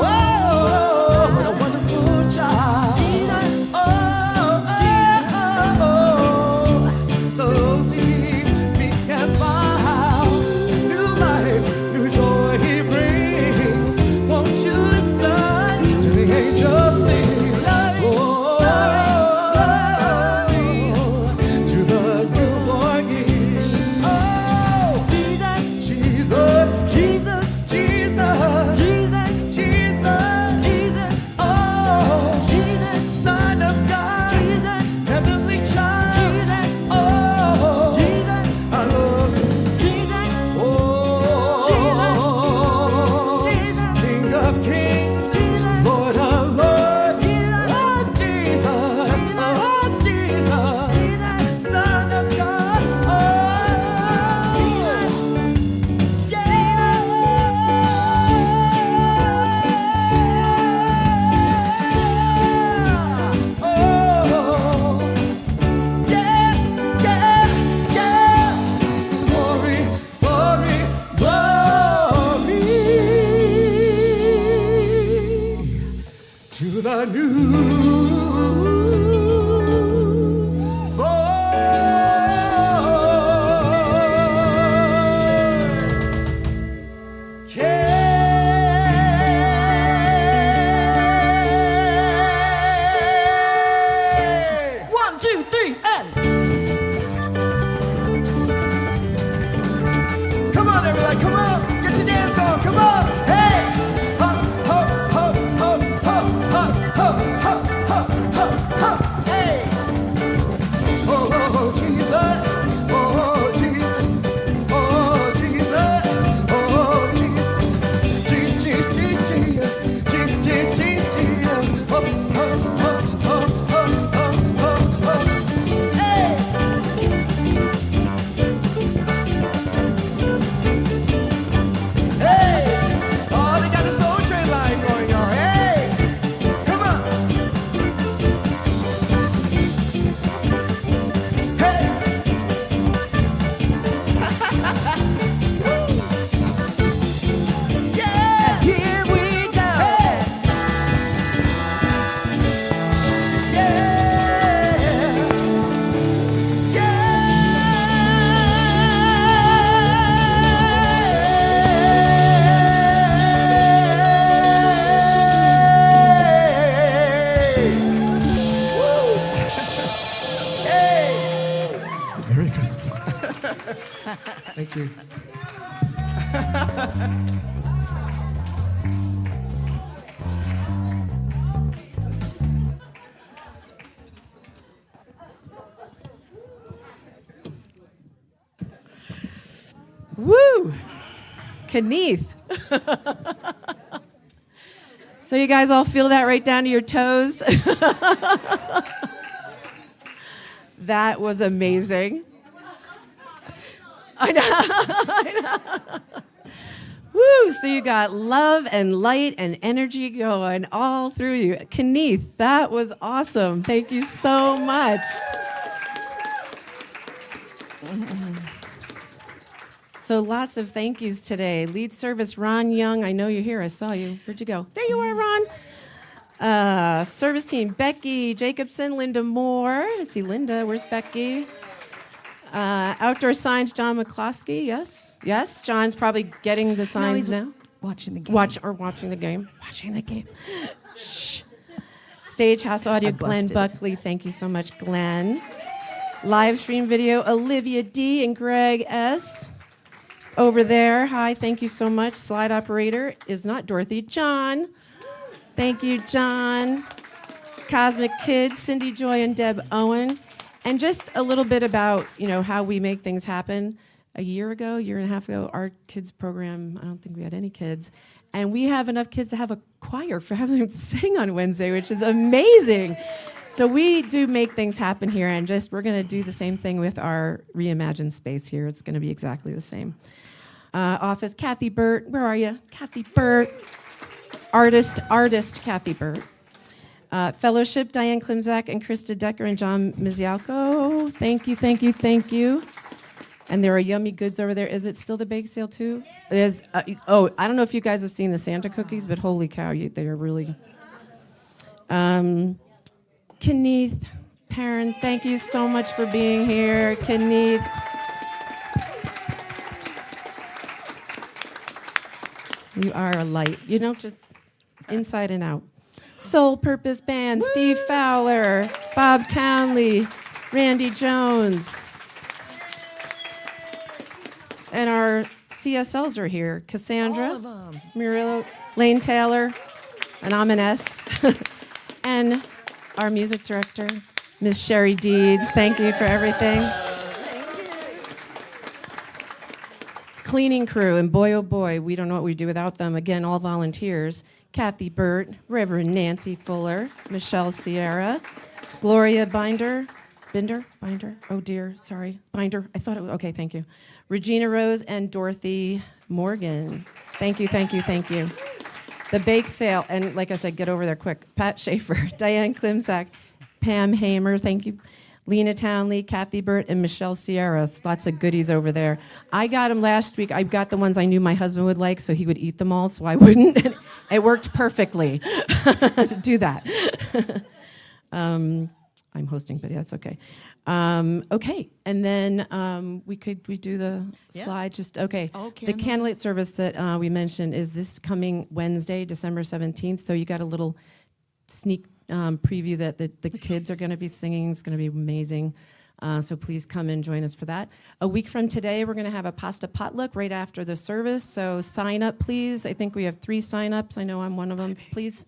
whoa, what a wonderful child. Oh, oh, oh, so meek and mild. New life, new joy he brings. Won't you listen to the angels sing? Oh, to the newborn King. Oh, Jesus, Jesus, Jesus, Jesus, Jesus, oh, Jesus, Son of God, Jesus, heavenly child, oh, Jesus, I love you, Jesus, oh, Jesus, King of kings, Jesus, Lord of lords, Jesus, oh, Jesus, Son of God, oh, glory, glory, glory to the newborn. 1, 2, 3, and. Come on, everybody, come on. Get your dance on, come on. Hey! Hop, hop, hop, hop, hop, hop, hop, hop, hop, hop, hop. Hey! Oh, oh, oh, Jesus. Oh, oh, Jesus. Oh, Jesus. Oh, Jesus. Jesus, Jesus, Jesus. Jesus, Jesus, Jesus. Hop, hop, hop, hop, hop, hop, hop, hop. Hey! Hey! Merry Christmas. Thank you. Woo! Kneeth. So you guys all feel that right down to your toes? That was amazing. I know. I know. Woo! So you got love and light and energy going all through you. Kneeth, that was awesome. Thank you so much. So lots of thank yous today. Lead service, Ron Young. I know you're here. I saw you. Where'd you go? There you are, Ron. Service team, Becky Jacobson, Linda Moore. I see Linda. Where's Becky? Outdoor signs, John McCloskey. Yes. Yes. John's probably getting the signs now. Watching the game. Watching the game. Watching the game. Shh. Stage house audio, Glenn Buckley. Thank you so much, Glenn. Live stream video, Olivia D. and Greg S. Over there. Hi, thank you so much. Slide operator is not Dorothy, John. Thank you, John. Cosmic Kids, Cindy Joy and Deb Owen. And just a little bit about, how we make things happen. A year and a half ago, our kids program, I don't think we had any kids. And we have enough kids to have a choir for having them to sing on Wednesday, which is amazing. So we do make things happen here, and we're going to do the same thing with our reimagined space here. It's going to be exactly the same. Office, Kathy Burt. Where are you? Kathy Burt. Artist, Kathy Burt. Fellowship, Diane Klimzak and Krista Decker and John Mizialko. Thank you. And there are yummy goods over there. Is it still the bake sale too? There's, I don't know if you guys have seen the Santa cookies, but holy cow, they are really... Kneeth, Perrin, thank you so much for being here. Kneeth. You are a light. Just inside and out. Soul Purpose Band, woo! Steve Fowler, Bob Townley, Randy Jones. And our CSLs are here. Cassandra, Murillo, Lane Taylor, and I'm an S. And our music director, Miss Sherry Deeds. Thank you for everything. Cleaning crew, and boy, oh boy, we don't know what we'd do without them. Again, all volunteers. Kathy Burt, Reverend Nancy Fuller, Michelle Sierra, Gloria Binder, oh dear, sorry, Binder, I thought it was, okay, thank you. Regina Rose and Dorothy Morgan. Thank you. The bake sale, and like I said, get over there quick. Pat Schaefer, Diane Klimzak, Pam Hamer, thank you. Lena Townley, Kathy Burt, and Michelle Sierra. Lots of goodies over there. I got them last week. I got the ones I knew my husband would like, so he would eat them all, so I wouldn't. It worked perfectly to do that. I'm hosting, but that's okay. Okay, and then we do the slide. The candlelight service that we mentioned is this coming Wednesday, December 17th. So you got a little sneak preview that the kids are going to be singing. It's going to be amazing. So please come and join us for that. A week from today, we're going to have a pasta potluck right after the service. So sign up, please. I think we have 3 sign-ups. I know I'm one of them. Please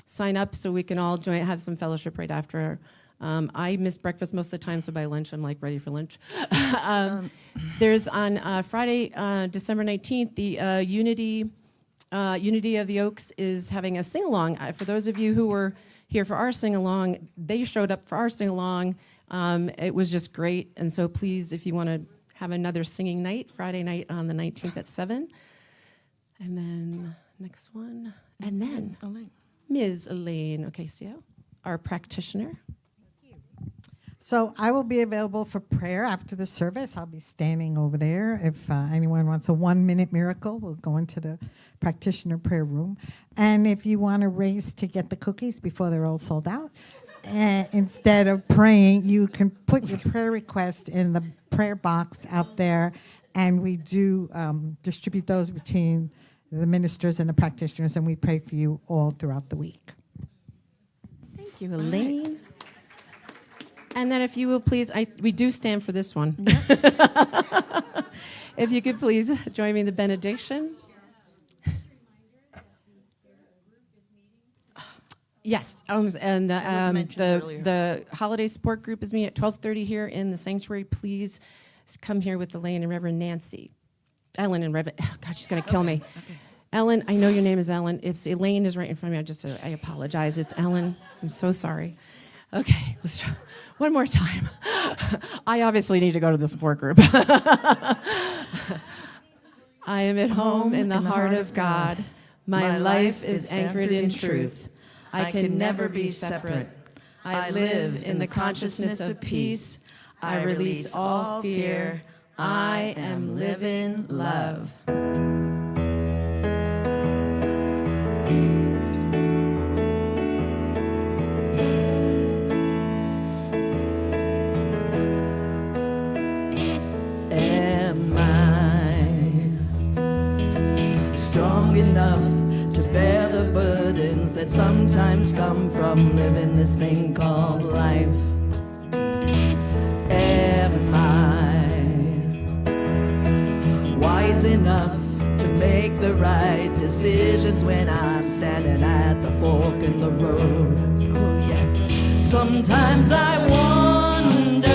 sign up so we can all have some fellowship right after. I miss breakfast most of the time, so by lunch I'm ready for lunch. There's on Friday, December 19th, the Unity of the Oaks is having a sing-along. For those of you who were here for our sing-along, they showed up for our sing-along. It was just great, and so please, if you want to have another singing night, Friday night on the 19th at 7. And then next one, and then Ms. Elaine Ocasio, our practitioner. So I will be available for prayer after the service. I'll be standing over there. If anyone wants a 1-minute miracle, we'll go into the practitioner prayer room. And if you want to race to get the cookies before they're all sold out, instead of praying, you can put your prayer request in the prayer box out there, and we do distribute those between the ministers and the practitioners, and we pray for you all throughout the week. Thank you, Elaine. And then if you will please, we do stand for this one. If you could please join me in the benediction. Yes, and the holiday sport group is meeting at 12:30 here in the sanctuary. Please come here with Elaine and Reverend Nancy. Ellen and Reverend, oh God, she's gonna kill me. Okay. Ellen, I know your name is Ellen. It's Elaine is right in front of me. I apologize. It's Ellen. I'm so sorry. Okay, let's try one more time. I obviously need to go to the support group. I am at home in the heart of God. My life is anchored in truth. I can never be separate. I live in the consciousness of peace. I release all fear. I am living love. Am I strong enough to bear the burdens that sometimes come from living this thing called life? Am I wise enough to make the right decisions when I'm standing at the fork in the road? Oh yeah. Sometimes I wonder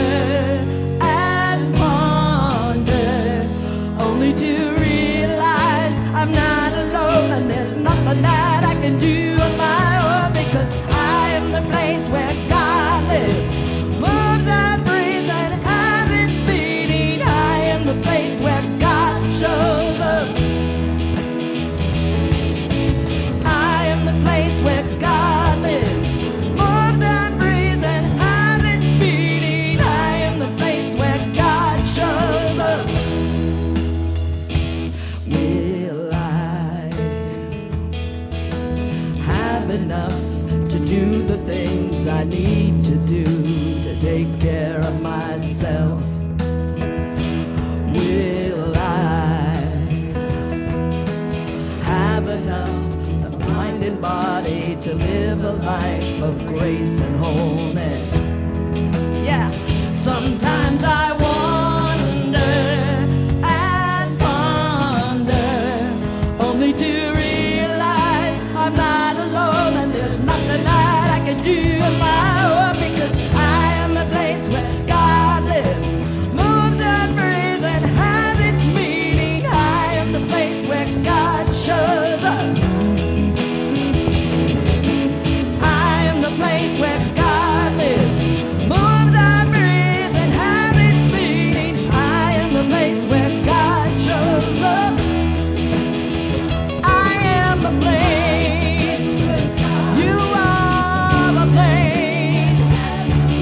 and ponder, only to realize I'm not alone and there's nothing that I can do on my own, because I am the place where God lives, moves and breathes and has its beating. I am the place where God shows up. I am the place where God lives, moves and breathes and has its beating. I am the place where God shows up. Will I have enough to do the things I need to do to take care of myself? Will I have enough of mind and body to live a life of grace and wholeness? Yeah, sometimes I wonder and ponder, only to realize I'm not alone and there's nothing that I can do on my own, because I am the place where God lives, moves and breathes and has its meaning. I am the place where God shows up. I am the place where God lives, moves and breathes and has its meaning. I am the place where God shows up. I am the place. You are the place.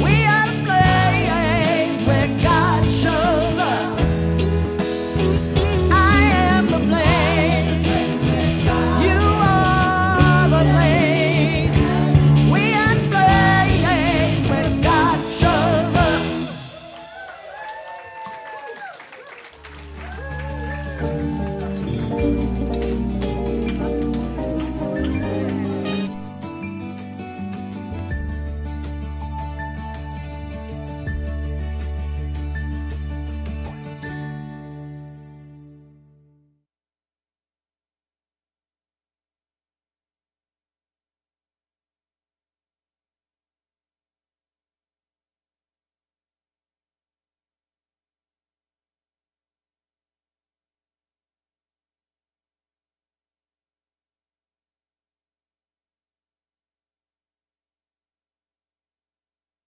We are the place where God shows up. I am the place. You are the place. We are the place where God shows up.